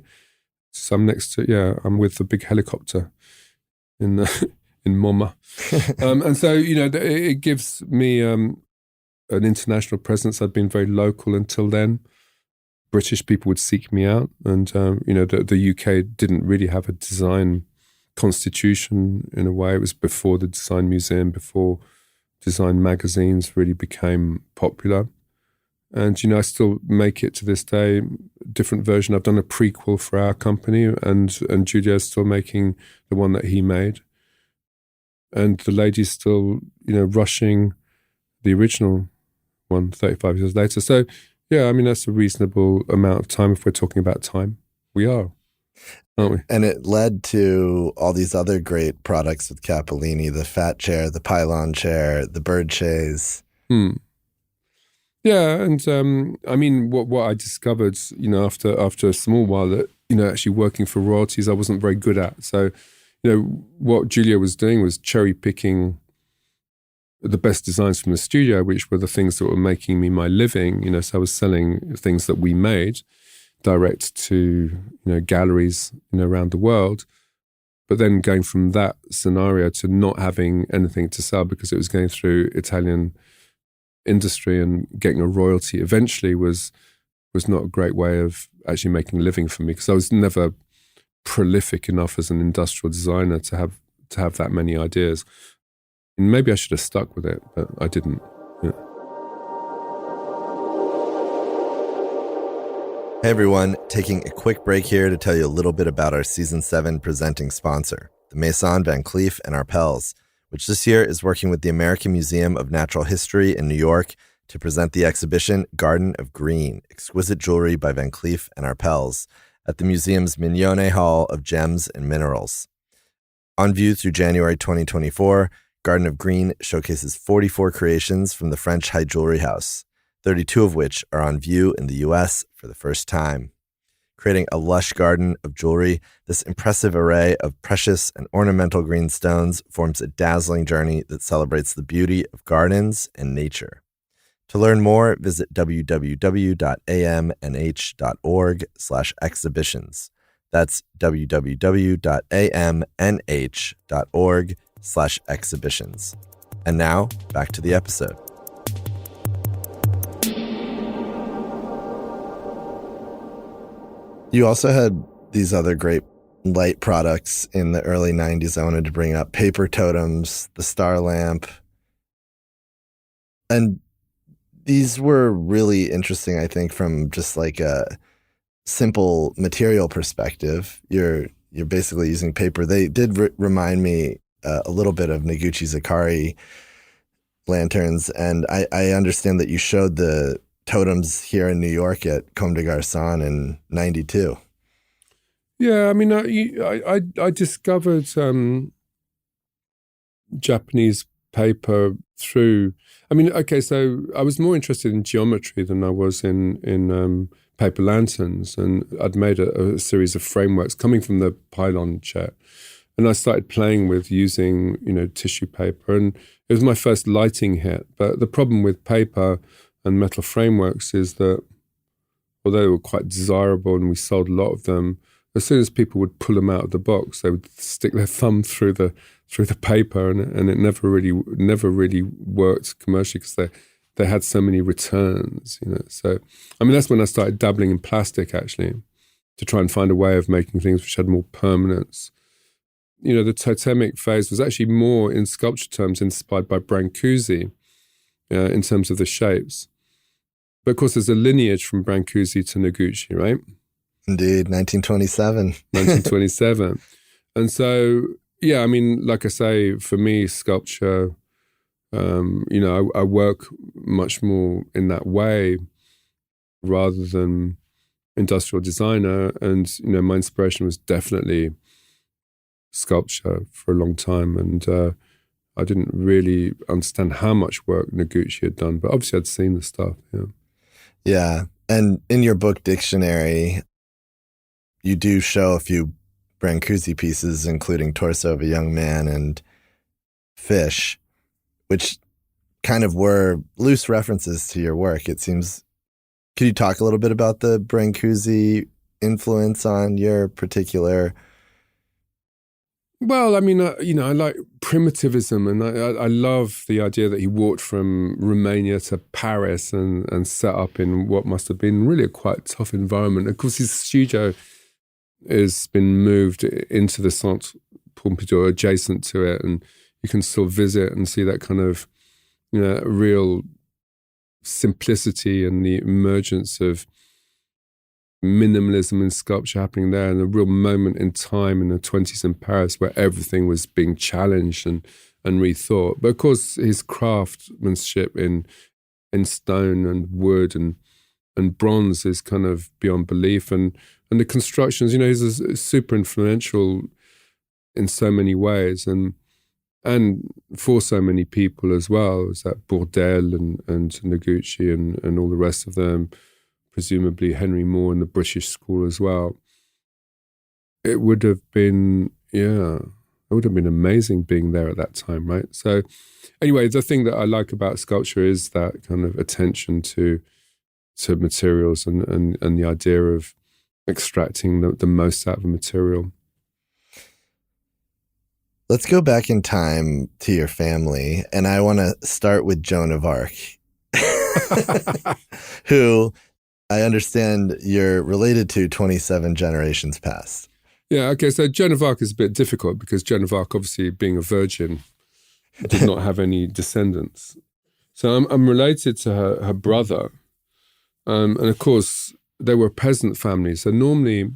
So I'm with the big helicopter in MoMA. And so, it gives me an international presence. I'd been very local until then. British people would seek me out. And, the UK didn't really have a design constitution in a way. It was before the Design Museum, before design magazines really became popular. And, I still make it to this day, different version. I've done a prequel for our company, and Giulio's still making the one that he made. And the lady's still, rushing the original one 35 years later. So, yeah, that's a reasonable amount of time if we're talking about time. We are, aren't we? And it led to all these other great products with Cappellini, the fat chair, the pylon chair, the bird chaise. Yeah, and what I discovered, after a small while that, actually working for royalties, I wasn't very good at. So, what Giulio was doing was cherry picking the best designs from the studio, which were the things that were making me my living. So I was selling things that we made direct to, galleries, around the world. But then going from that scenario to not having anything to sell because it was going through Italian industry, and getting a royalty eventually was not a great way of actually making a living for me, because I was never prolific enough as an industrial designer to have that many ideas. And maybe I should have stuck with it, but I didn't. Yeah. Hey everyone, taking a quick break here to tell you a little bit about our Season 7 presenting sponsor, the Maison Van Cleef and Arpels, which this year is working with the American Museum of Natural History in New York to present the exhibition Garden of Green, Exquisite Jewelry by Van Cleef and Arpels, at the museum's Mignone Hall of Gems and Minerals. On view through January 2024, Garden of Green showcases 44 creations from the French high jewelry house, 32 of which are on view in the U.S. for the first time. Creating a lush garden of jewelry, this impressive array of precious and ornamental green stones forms a dazzling journey that celebrates the beauty of gardens and nature. To learn more, visit www.amnh.org/exhibitions. That's www.amnh.org/exhibitions. And now, back to the episode. You also had these other great light products in the early 90s. I wanted to bring up paper totems, the star lamp. And these were really interesting, I think, from just like a simple material perspective. You're basically using paper. They did remind me a little bit of Noguchi Zakari lanterns. And I understand that you showed the totems here in New York at Comme des Garçons in 92. Yeah, I discovered Japanese paper through, so I was more interested in geometry than I was in paper lanterns, and I'd made a series of frameworks coming from the pylon chair, and I started playing with using, tissue paper, and it was my first lighting hit. But the problem with paper and metal frameworks is that although they were quite desirable and we sold a lot of them, as soon as people would pull them out of the box, they would stick their thumb through the paper, and it never really worked commercially because they had so many returns, So, that's when I started dabbling in plastic, actually, to try and find a way of making things which had more permanence. the totemic phase was actually more, in sculpture terms, inspired by Brancusi in terms of the shapes. But of course, there's a lineage from Brancusi to Noguchi, right? Indeed, 1927. 1927. And so, yeah, I mean, like I say, for me, sculpture, I work much more in that way rather than industrial designer. And, my inspiration was definitely sculpture for a long time. And I didn't really understand how much work Noguchi had done, but obviously I'd seen the stuff, yeah. Yeah. And in your book, Dictionary, you do show a few Brancusi pieces, including Torso of a Young Man and Fish, which kind of were loose references to your work. It seems. Could you talk a little bit about the Brancusi influence on your particular? Well, I mean, I like primitivism, and I love the idea that he walked from Romania to Paris and set up in what must have been really a quite tough environment. Of course, his studio has been moved into the Centre Pompidou, adjacent to it, and you can still visit and see that kind of, real simplicity and the emergence of minimalism in sculpture happening there, and a real moment in time in the 20s in Paris where everything was being challenged and rethought. But of course, his craftsmanship in stone and wood and bronze is kind of beyond belief. And the constructions, he's super influential in so many ways and for so many people as well. It's that Bourdelle and Noguchi and all the rest of them, presumably Henry Moore in the British School as well. It would have been, amazing being there at that time, right? So anyway, the thing that I like about sculpture is that kind of attention to materials and the idea of extracting the most out of a material. Let's go back in time to your family, and I want to start with Joan of Arc, who I understand you're related to 27 generations past. Yeah, okay, so Joan of Arc is a bit difficult because Joan of Arc, obviously being a virgin, did not have any descendants. So I'm related to her brother, and of course, they were peasant families. So normally,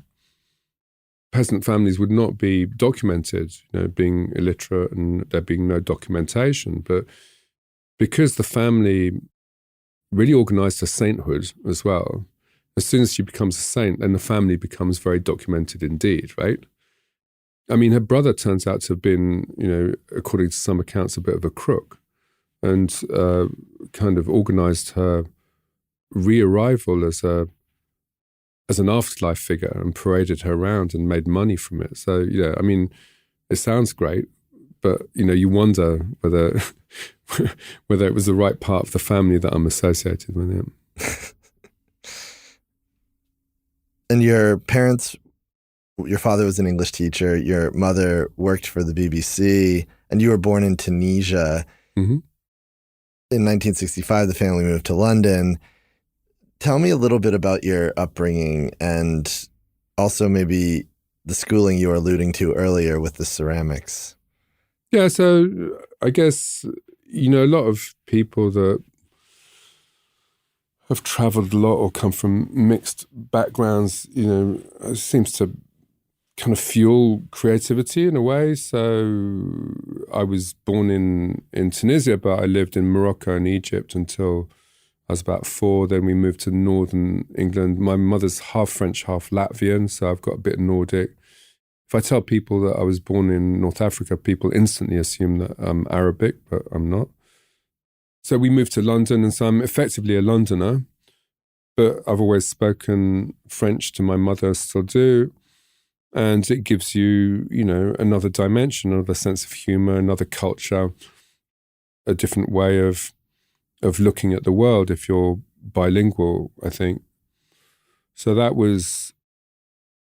peasant families would not be documented, being illiterate and there being no documentation. But because the family really organized her sainthood as well, as soon as she becomes a saint, then the family becomes very documented indeed, right? I mean, her brother turns out to have been, according to some accounts, a bit of a crook and kind of organized her re-arrival as an afterlife figure and paraded her around and made money from it. So, I mean, it sounds great, but, you wonder whether it was the right part of the family that I'm associated with him. And your parents, your father was an English teacher, your mother worked for the BBC, and you were born in Tunisia. Mm-hmm. In 1965, the family moved to London. Tell me a little bit about your upbringing and also maybe the schooling you were alluding to earlier with the ceramics. Yeah, so I guess, a lot of people that have traveled a lot or come from mixed backgrounds, it seems to kind of fuel creativity in a way. So I was born in Tunisia, but I lived in Morocco and Egypt until I was about 4. Then we moved to northern England. My mother's half French, half Latvian, so I've got a bit Nordic. If I tell people that I was born in North Africa, people instantly assume that I'm Arabic, but I'm not. So we moved to London, and so I'm effectively a Londoner, but I've always spoken French to my mother, still do. And it gives you, another dimension, another sense of humor, another culture, a different way of looking at the world if you're bilingual, I think. So that was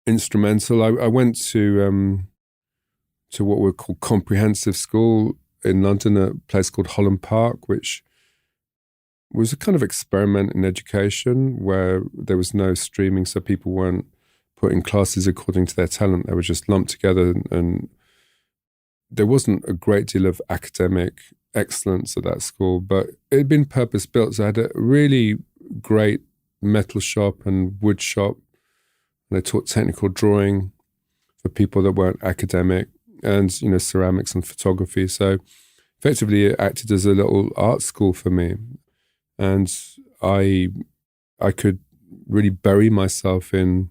instrumental. I went to what we call comprehensive school in London, a place called Holland Park, which was a kind of experiment in education where there was no streaming, so people weren't put in classes according to their talent. They were just lumped together and there wasn't a great deal of academic excellence at that school, but it had been purpose built. So I had a really great metal shop and wood shop. And they taught technical drawing for people that weren't academic, and ceramics and photography. So effectively, it acted as a little art school for me, and I could really bury myself in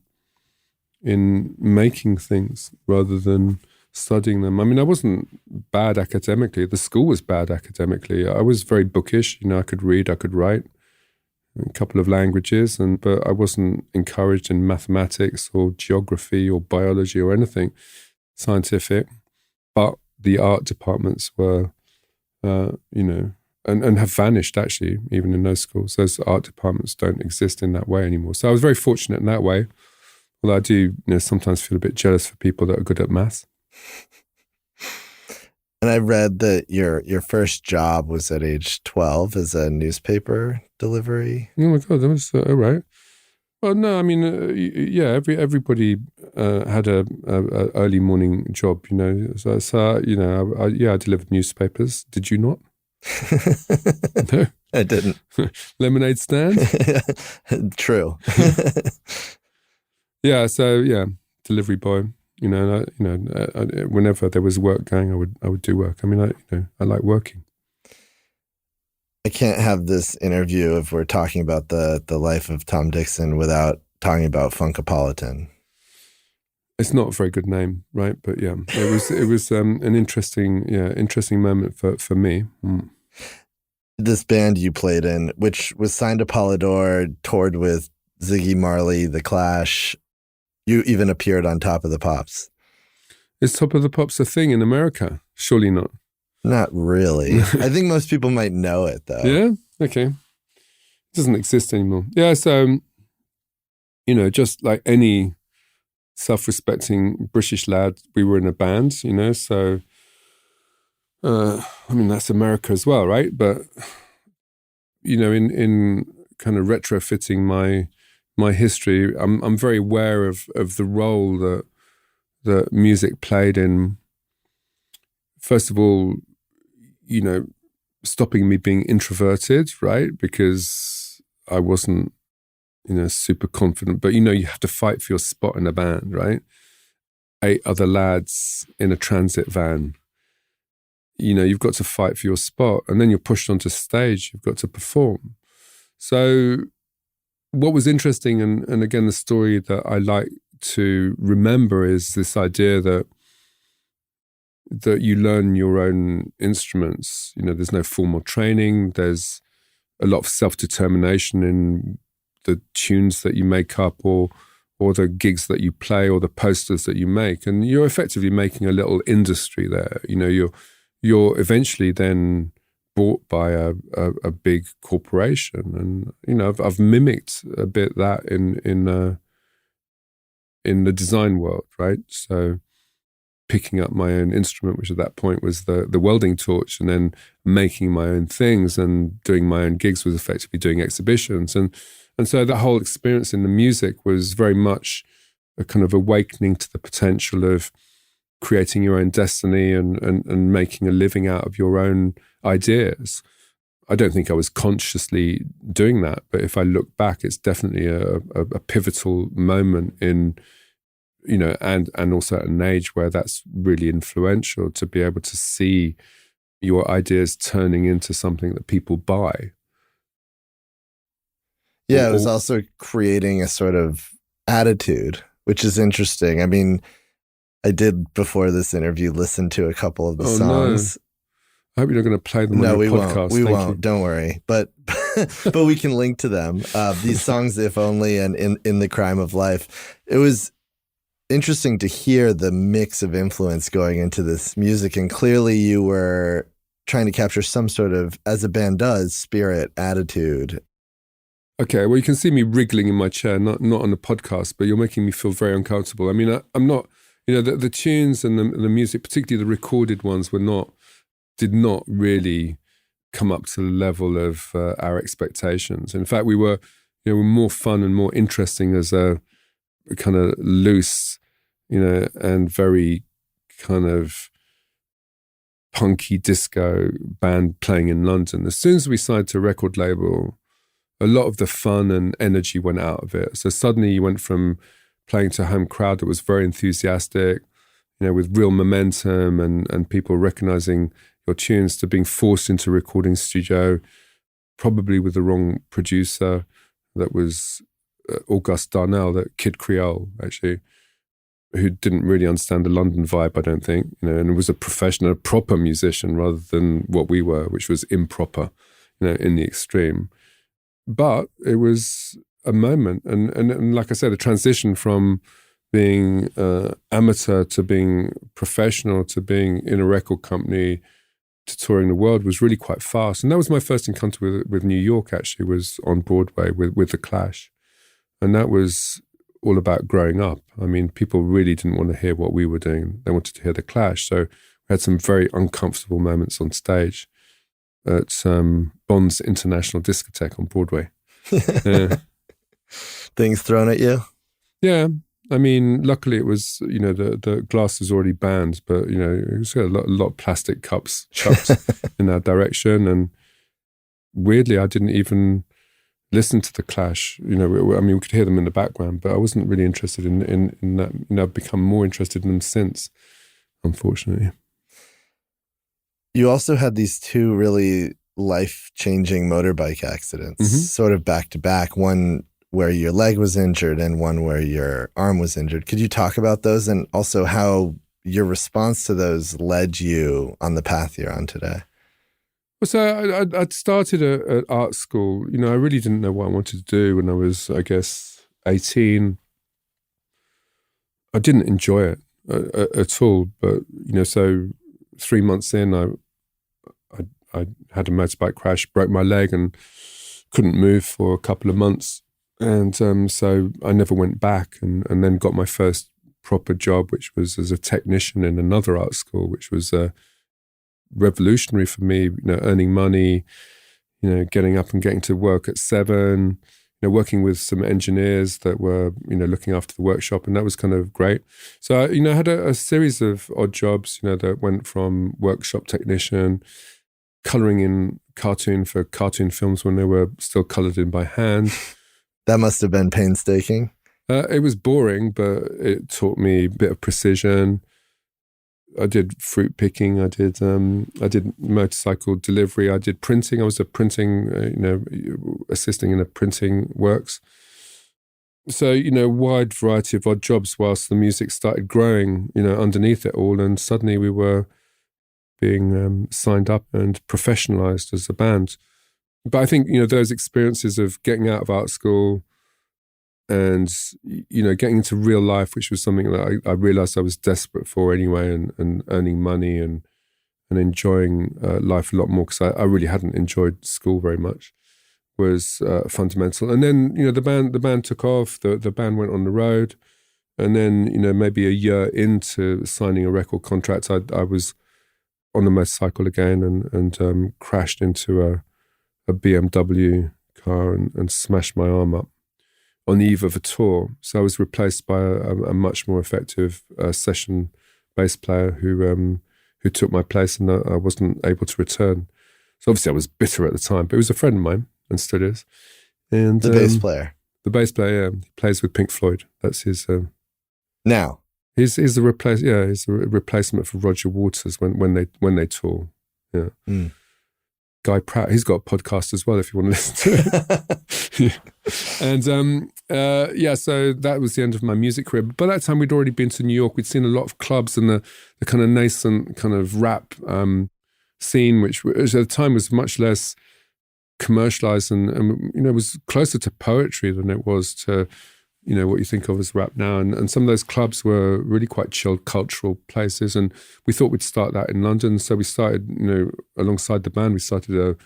making things rather than studying them. I mean, I wasn't bad academically. The school was bad academically. I was very bookish. I could read, I could write a couple of languages, but I wasn't encouraged in mathematics or geography or biology or anything scientific. But the art departments were, and have vanished actually, even in those schools. Those art departments don't exist in that way anymore. So I was very fortunate in that way. Although I do, sometimes feel a bit jealous for people that are good at maths. And I read that your first job was at age 12 as a newspaper delivery. Oh my God, that was all right. Well, no, I mean, everybody had a early morning job, So I delivered newspapers. Did you not? No, I didn't. Lemonade stand. True. Yeah, so delivery boy. Whenever there was work going, I would do work. I mean, I like working. I can't have this interview if we're talking about the life of Tom Dixon without talking about Funkapolitan. It's not a very good name, right? But yeah, it was an interesting moment for me. Mm. This band you played in, which was signed to Polydor, toured with Ziggy Marley, The Clash. You even appeared on Top of the Pops. Is Top of the Pops a thing in America? Surely not. Not really. I think most people might know it, though. Yeah? Okay. It doesn't exist anymore. Yeah, so, just like any self-respecting British lad, we were in a band, so, that's America as well, right? But, in kind of retrofitting my history, I'm very aware of the role that music played in, first of all, stopping me being introverted, right? Because I wasn't, super confident. But, you have to fight for your spot in a band, right? 8 other lads in a transit van. You've got to fight for your spot. And then you're pushed onto stage. You've got to perform. So what was interesting, and again, the story that I like to remember is this idea that you learn your own instruments. There's no formal training. There's a lot of self-determination in the tunes that you make up or the gigs that you play or the posters that you make. And you're effectively making a little industry there. You're eventually then bought by a big corporation. And, I've mimicked a bit that in the design world, right? So picking up my own instrument, which at that point was the welding torch, and then making my own things and doing my own gigs was effectively doing exhibitions. And so that whole experience in the music was very much a kind of awakening to the potential of creating your own destiny and making a living out of your own ideas. I don't think I was consciously doing that, but if I look back, it's definitely a pivotal moment in, and also at an age where that's really influential, to be able to see your ideas turning into something that people buy. Yeah, it was also creating a sort of attitude, which is interesting. I mean, I did, before this interview, listen to a couple of the songs. No. I hope you're not going to play them on your podcast. We won't. Don't worry. But but we can link to them. These songs, If Only and In the Crime of Life. It was interesting to hear the mix of influence going into this music. And clearly you were trying to capture some sort of, as a band does, spirit, attitude. Okay, well, you can see me wriggling in my chair, not on the podcast, but you're making me feel very uncomfortable. I mean, I'm not, the tunes and the music, particularly the recorded ones, did not really come up to the level of our expectations. In fact, we were more fun and more interesting as a kind of loose, and very kind of punky disco band playing in London. As soon as we signed to a record label, a lot of the fun and energy went out of it. So suddenly you went from playing to a home crowd that was very enthusiastic, with real momentum and people recognizing your tunes, to being forced into a recording studio, probably with the wrong producer. That was Auguste Darnell, that Kid Creole, actually, who didn't really understand the London vibe, I don't think, and was a professional, a proper musician rather than what we were, which was improper, in the extreme. But it was a moment. And like I said, the transition from being amateur to being professional to being in a record company to touring the world was really quite fast. And that was my first encounter with New York, actually, was on Broadway with The Clash. And that was all about growing up. I mean, people really didn't want to hear what we were doing. They wanted to hear The Clash. So we had some very uncomfortable moments on stage at Bond's International Discotheque on Broadway. Yeah. Things thrown at you? Yeah. I mean, luckily it was, the glass was already banned, but, it was a lot of plastic cups chucked in our direction. And weirdly, I didn't even listen to The Clash. I mean, we could hear them in the background, but I wasn't really interested in that. I've become more interested in them since, unfortunately. You also had these two really life-changing motorbike accidents, sort of back to back, one where your leg was injured and one where your arm was injured. Could you talk about those, and also how your response to those led you on the path you're on today? Well, so I'd started at art school. I really didn't know what I wanted to do when I was, I guess, 18. I didn't enjoy it at all. But, so 3 months in, I had a motorbike crash, broke my leg and couldn't move for a couple of months. And so I never went back and then got my first proper job, which was as a technician in another art school, which was revolutionary for me, earning money, getting up and getting to work at 7, working with some engineers that were, looking after the workshop. And that was kind of great. So, I had a series of odd jobs, that went from workshop technician, coloring in cartoon for cartoon films when they were still colored in by hand. That must have been painstaking. It was boring, but it taught me a bit of precision. I did fruit picking. I did motorcycle delivery. I did printing. I was a printing, assisting in a printing works. So, wide variety of odd jobs whilst the music started growing, underneath it all. And suddenly we were being signed up and professionalized as a band. But I think, those experiences of getting out of art school and, getting into real life, which was something that I realized I was desperate for anyway, and earning money and enjoying life a lot more, because I really hadn't enjoyed school very much, was fundamental. And then, the band took off, the band went on the road. And then, maybe a year into signing a record contract, I was on a motorcycle again and crashed into a BMW car and smashed my arm up on the eve of a tour. So I was replaced by a much more effective session bass player who took my place, and I wasn't able to return. So obviously I was bitter at the time, but he was a friend of mine and still is. And the bass player? The bass player, he plays with Pink Floyd. That's his... now? He's a replacement for Roger Waters when they tour. Yeah. Mm. Guy Pratt, he's got a podcast as well if you want to listen to it. And so that was the end of my music career. But by that time, we'd already been to New York. We'd seen a lot of clubs and the kind of nascent kind of rap scene, which at the time was much less commercialized and was closer to poetry than it was to what you think of as rap now. And some of those clubs were really quite chilled cultural places. And we thought we'd start that in London. So we started, alongside the band, we started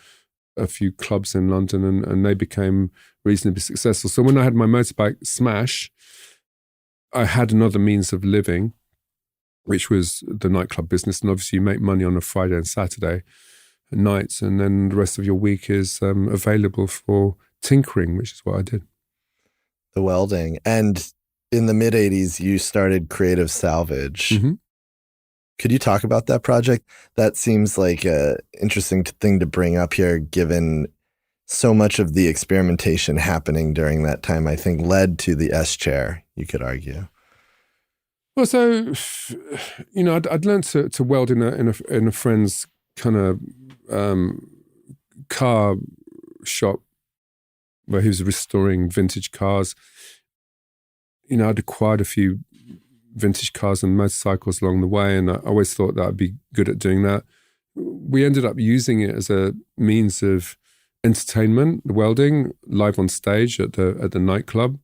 a few clubs in London and they became reasonably successful. So when I had my motorbike smash, I had another means of living, which was the nightclub business. And obviously you make money on a Friday and Saturday nights. And then the rest of your week is available for tinkering, which is what I did. The welding. And in the mid-'80s, you started Creative Salvage. Mm-hmm. Could you talk about that project? That seems like a interesting thing to bring up here, given so much of the experimentation happening during that time, I think, led to the S chair, you could argue. Well, so, I'd learned to weld in a friend's kind of car shop where he was restoring vintage cars. I'd acquired a few vintage cars and motorcycles along the way, and I always thought that I'd be good at doing that. We ended up using it as a means of entertainment, welding, live on stage at the nightclub.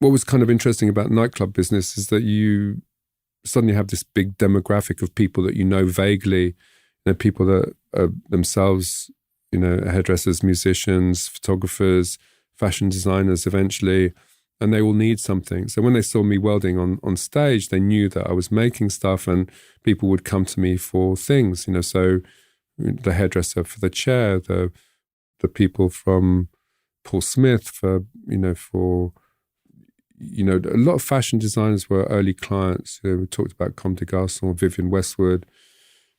What was kind of interesting about nightclub business is that you suddenly have this big demographic of people that you know vaguely, people that are themselves, hairdressers, musicians, photographers, fashion designers eventually, and they all need something. So when they saw me welding on stage, they knew that I was making stuff, and people would come to me for things, so the hairdresser for the chair, the people from Paul Smith for a lot of fashion designers were early clients. We talked about Comme des Garçons, Vivienne Westwood.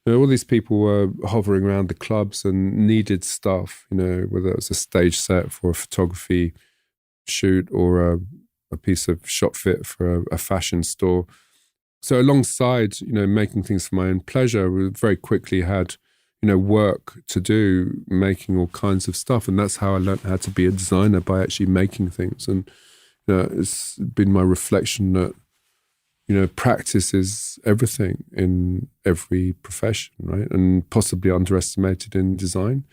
All these people were hovering around the clubs and needed stuff, whether it was a stage set for a photography shoot or a piece of shop fit for a fashion store. So alongside, making things for my own pleasure, we very quickly had, work to do, making all kinds of stuff. And that's how I learned how to be a designer, by actually making things. And it's been my reflection that, practice is everything in every profession, right? And possibly underestimated in design.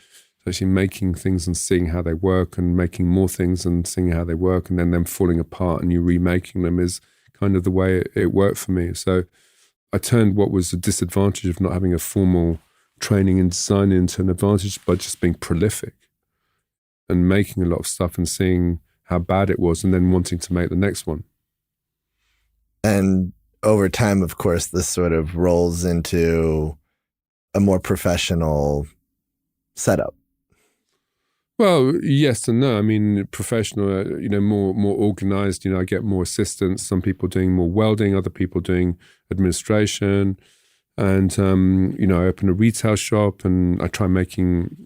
Actually making things and seeing how they work, and making more things and seeing how they work, and then them falling apart and you remaking them is kind of the way it worked for me. So I turned what was a disadvantage of not having a formal training in design into an advantage by just being prolific and making a lot of stuff and seeing how bad it was, and then wanting to make the next one. And over time, of course, this sort of rolls into a more professional setup. Well, yes and no. I mean, professional, more organized. I get more assistants. Some people doing more welding, other people doing administration. And, I open a retail shop, and I try making,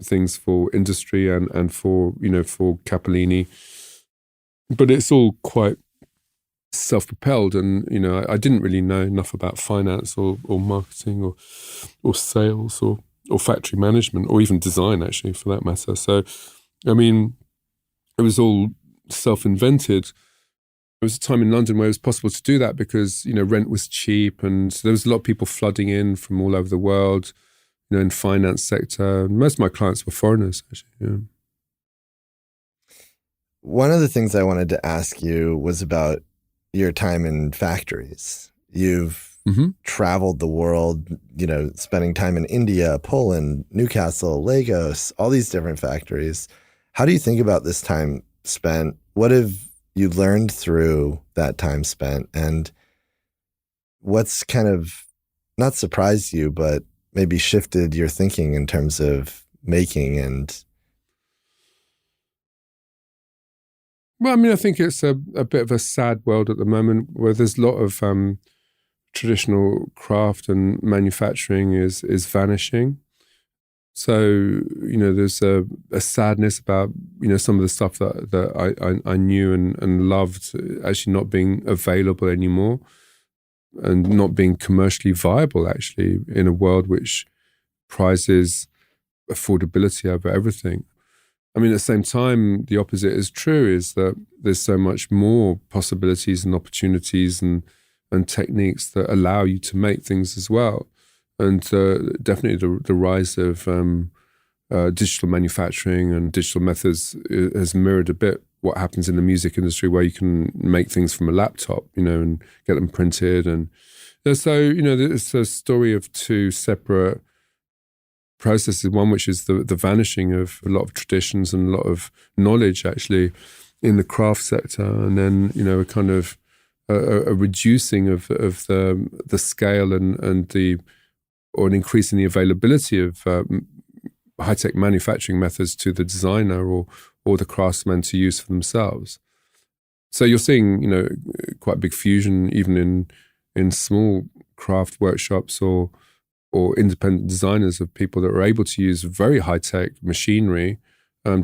things for industry and for, for Cappellini. But it's all quite self-propelled, and, I didn't really know enough about finance or marketing or sales or factory management, or even design, actually, for that matter. So, I mean, it was all self-invented. There was a time in London where it was possible to do that because, rent was cheap, and there was a lot of people flooding in from all over the world, in finance sector. Most of my clients were foreigners, actually. Yeah. One of the things I wanted to ask you was about your time in factories. You've traveled the world, spending time in India, Poland, Newcastle, Lagos, all these different factories. How do you think about this time spent? What have you learned through that time spent? And what's kind of not surprised you, but maybe shifted your thinking in terms of making and... Well, I mean, I think it's a bit of a sad world at the moment where there's a lot of traditional craft and manufacturing is vanishing. So, there's a sadness about, some of the stuff that I knew and loved actually not being available anymore, and not being commercially viable, actually, in a world which prizes affordability over everything. I mean, at the same time, the opposite is true, is that there's so much more possibilities and opportunities and techniques that allow you to make things as well. And definitely the rise of digital manufacturing and digital methods has mirrored a bit what happens in the music industry, where you can make things from a laptop, and get them printed. And so, it's a story of two separate processes. One which is the vanishing of a lot of traditions and a lot of knowledge, actually, in the craft sector, and then, a kind of a reducing of the scale and an increase in the availability of high-tech manufacturing methods to the designer or the craftsman to use for themselves. So you're seeing, quite a big fusion even in small craft workshops or independent designers of people that are able to use very high-tech machinery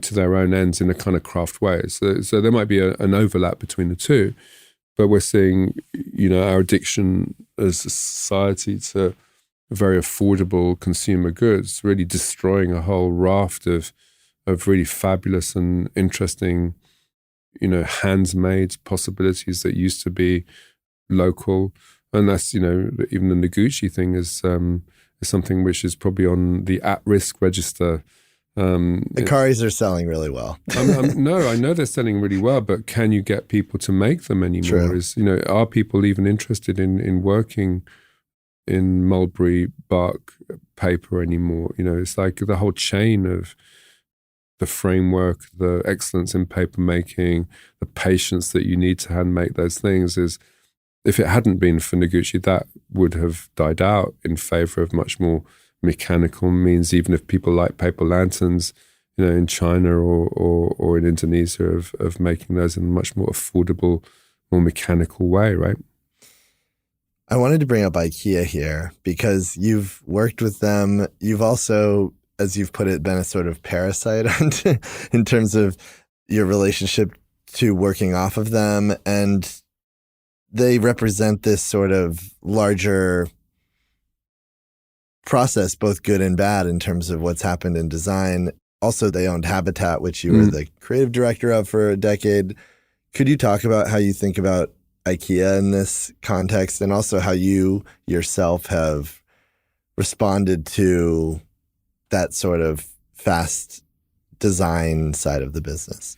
to their own ends in a kind of craft way. So there might be an overlap between the two, but we're seeing, our addiction as a society to very affordable consumer goods really destroying a whole raft of really fabulous and interesting, hands-made possibilities that used to be local. And that's, even the Noguchi thing is something which is probably on the at-risk register. The Karis are selling really well. No, I know they're selling really well, but can you get people to make them anymore? True. Are people even interested in working in mulberry bark paper anymore? It's like the whole chain of the framework, the excellence in paper making, the patience that you need to hand make those things is, if it hadn't been for Noguchi, that would have died out in favor of much more mechanical means, even if people like paper lanterns, in China or in Indonesia of making those in a much more affordable, more mechanical way, right? I wanted to bring up IKEA here because you've worked with them. You've also, as you've put it, been a sort of parasite in terms of your relationship to working off of them. And they represent this sort of larger process, both good and bad, in terms of what's happened in design. Also, they owned Habitat, which you were the creative director of for a decade. Could you talk about how you think about IKEA in this context, and also how you yourself have responded to that sort of fast design side of the business?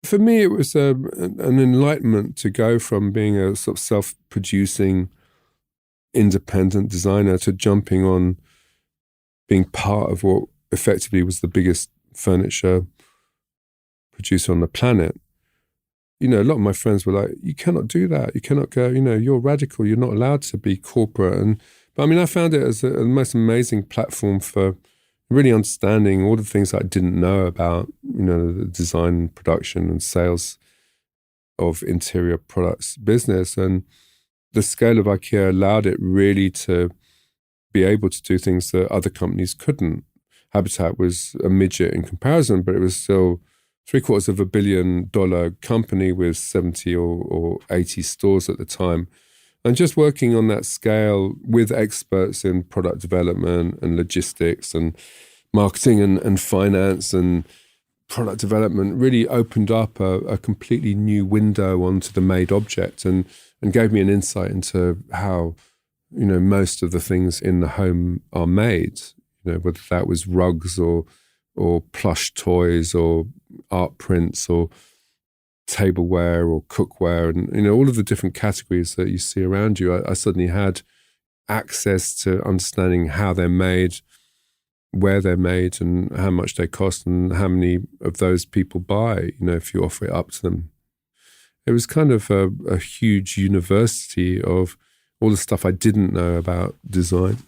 For me, it was an enlightenment to go from being a sort of self-producing independent designer to jumping on being part of what effectively was the biggest furniture producer on the planet. A lot of my friends were like, you cannot do that. You cannot go, you're radical. You're not allowed to be corporate. But I found it as the most amazing platform for really understanding all the things that I didn't know about, the design, production and sales of interior products business. And the scale of IKEA allowed it really to be able to do things that other companies couldn't. Habitat was a midget in comparison, but it was still $750 million company with 70 or 80 stores at the time. And just working on that scale with experts in product development and logistics and marketing and finance and product development really opened up a completely new window onto the made object and gave me an insight into how, most of the things in the home are made, whether that was rugs or plush toys or art prints or tableware or cookware and, all of the different categories that you see around you. I suddenly had access to understanding how they're made, where they're made and how much they cost and how many of those people buy, if you offer it up to them. It was kind of a huge university of all the stuff I didn't know about design.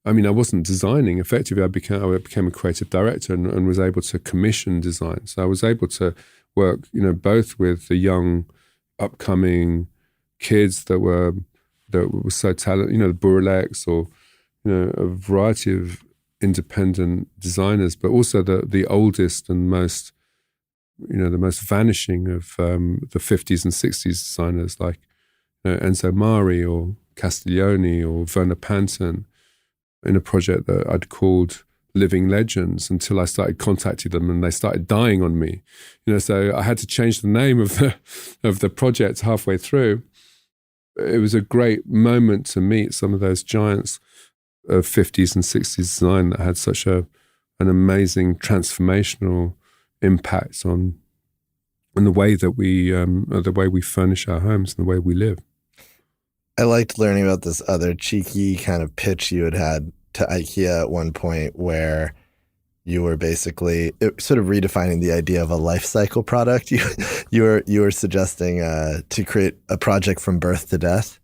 I wasn't designing. Effectively, I became a creative director and was able to commission design. So I was able to work, both with the young, upcoming kids that were so talented, the Burlex or, a variety of independent designers, but also the oldest and most, the most vanishing of the 50s and 60s designers like Enzo Mari or Castiglione or Werner Panton, in a project that I'd called Living Legends until I started contacting them and they started dying on me. So I had to change the name of the project halfway through. It was a great moment to meet some of those giants of 50s and 60s design that had such an amazing transformational impact on the way that we furnish our homes and the way we live. I liked learning about this other cheeky kind of pitch you had to IKEA at one point where you were basically sort of redefining the idea of a life cycle product. You were suggesting to create a project from birth to death.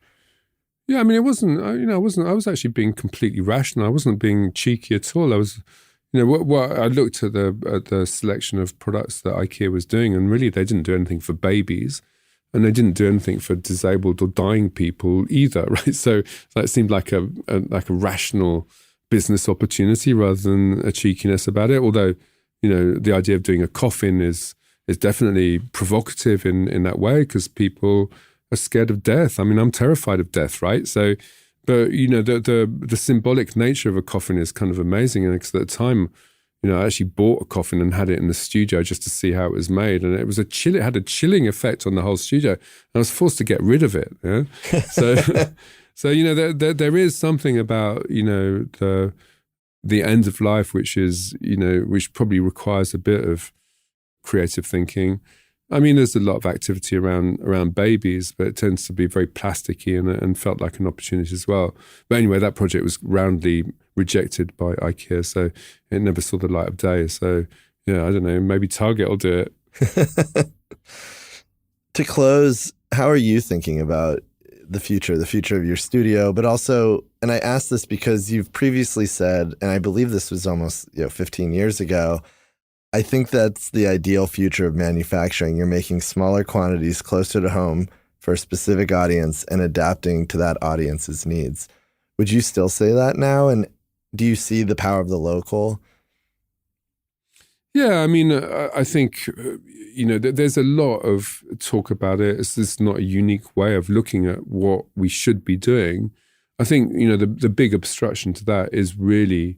Yeah, it wasn't. I was actually being completely rational. I wasn't being cheeky at all. I was, what I looked at the selection of products that IKEA was doing, and really they didn't do anything for babies. and they didn't do anything for disabled or dying people either, right? So that seemed like a rational business opportunity rather than a cheekiness about it. Although, the idea of doing a coffin is definitely provocative in that way, because people are scared of death. I mean, I'm terrified of death, right? So, but the symbolic nature of a coffin is kind of amazing. And because at the time, I actually bought a coffin and had it in the studio just to see how it was made, and it had a chilling effect on the whole studio. And I was forced to get rid of it. Yeah? So there is something about the end of life, which is which probably requires a bit of creative thinking. I mean, there's a lot of activity around babies, but it tends to be very plasticky and felt like an opportunity as well. But anyway, that project was roundly rejected by IKEA, so it never saw the light of day. So, I don't know, maybe Target will do it. To close, how are you thinking about the future of your studio, but also, and I ask this because you've previously said, and I believe this was almost 15 years ago, I think that's the ideal future of manufacturing. You're making smaller quantities closer to home for a specific audience and adapting to that audience's needs. Would you still say that now? And do you see the power of the local? Yeah, I mean, I think, there's a lot of talk about it. It's just not a unique way of looking at what we should be doing. I think, the big obstruction to that is really,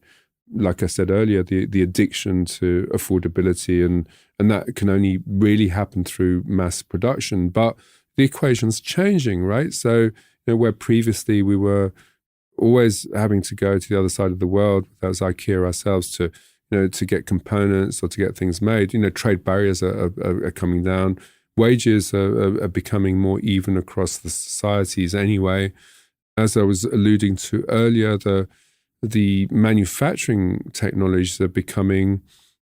like I said earlier, the addiction to affordability, and that can only really happen through mass production. But the equation's changing, right? So, where previously we were always having to go to the other side of the world, that was IKEA ourselves, to get components or to get things made. Trade barriers are coming down. Wages are becoming more even across the societies anyway. As I was alluding to earlier, the manufacturing technologies are becoming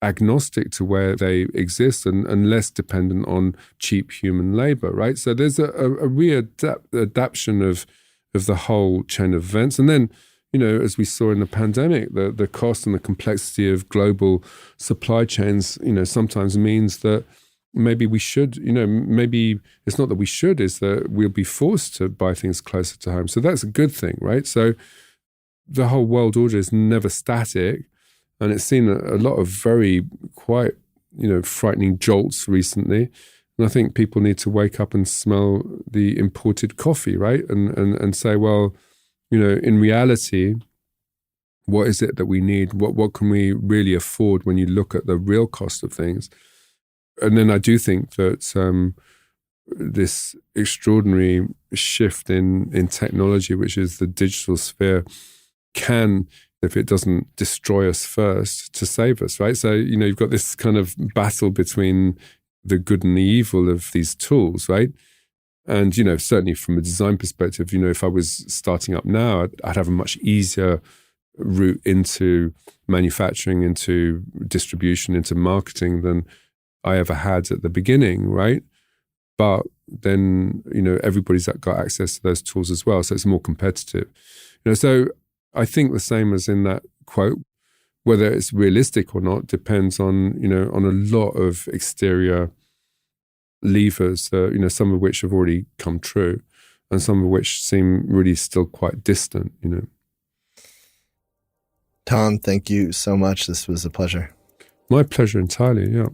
agnostic to where they exist and less dependent on cheap human labor, right? So there's a readaptation of the whole chain of events. And then, as we saw in the pandemic, the cost and the complexity of global supply chains, sometimes means that maybe we should, maybe it's not that we should, is that we'll be forced to buy things closer to home. So that's a good thing, right? So the whole world order is never static, and it's seen a lot of very quite, frightening jolts recently. And I think people need to wake up and smell the imported coffee, right? And say, well, in reality, what is it that we need? What can we really afford when you look at the real cost of things? And then I do think that this extraordinary shift in technology, which is the digital sphere, can, if it doesn't destroy us first, to save us, right? So, you've got this kind of battle between the good and the evil of these tools, right? And, certainly from a design perspective, if I was starting up now, I'd have a much easier route into manufacturing, into distribution, into marketing than I ever had at the beginning, right? But then, everybody's got access to those tools as well. So it's more competitive. So I think the same as in that quote, whether it's realistic or not depends on, on a lot of exterior levers, some of which have already come true and some of which seem really still quite distant, Tom, thank you so much. This was a pleasure. My pleasure entirely, yeah.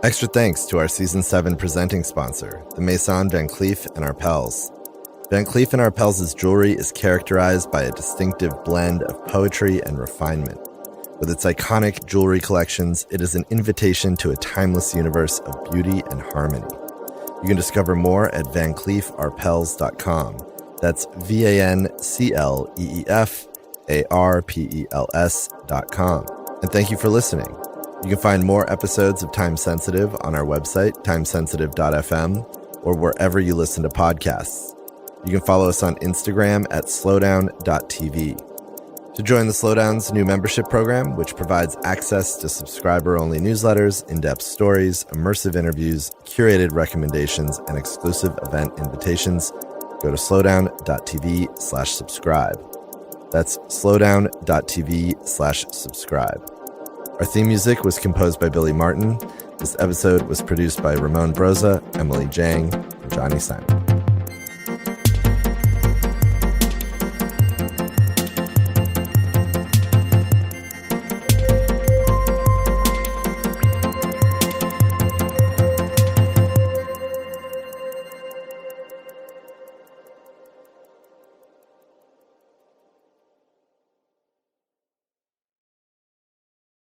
Extra thanks to our Season 7 presenting sponsor, the Maison Van Cleef & Arpels. Van Cleef & Arpels' jewelry is characterized by a distinctive blend of poetry and refinement. With its iconic jewelry collections, it is an invitation to a timeless universe of beauty and harmony. You can discover more at vancleefarpels.com. That's VANCLEEFARPELS.com. And thank you for listening. You can find more episodes of Time Sensitive on our website, timesensitive.fm, or wherever you listen to podcasts. You can follow us on Instagram at slowdown.tv. To join the Slowdown's new membership program, which provides access to subscriber-only newsletters, in-depth stories, immersive interviews, curated recommendations, and exclusive event invitations, go to slowdown.tv/subscribe. That's slowdown.tv/subscribe. Our theme music was composed by Billy Martin. This episode was produced by Ramon Broza, Emily Jang, and Johnny Simon.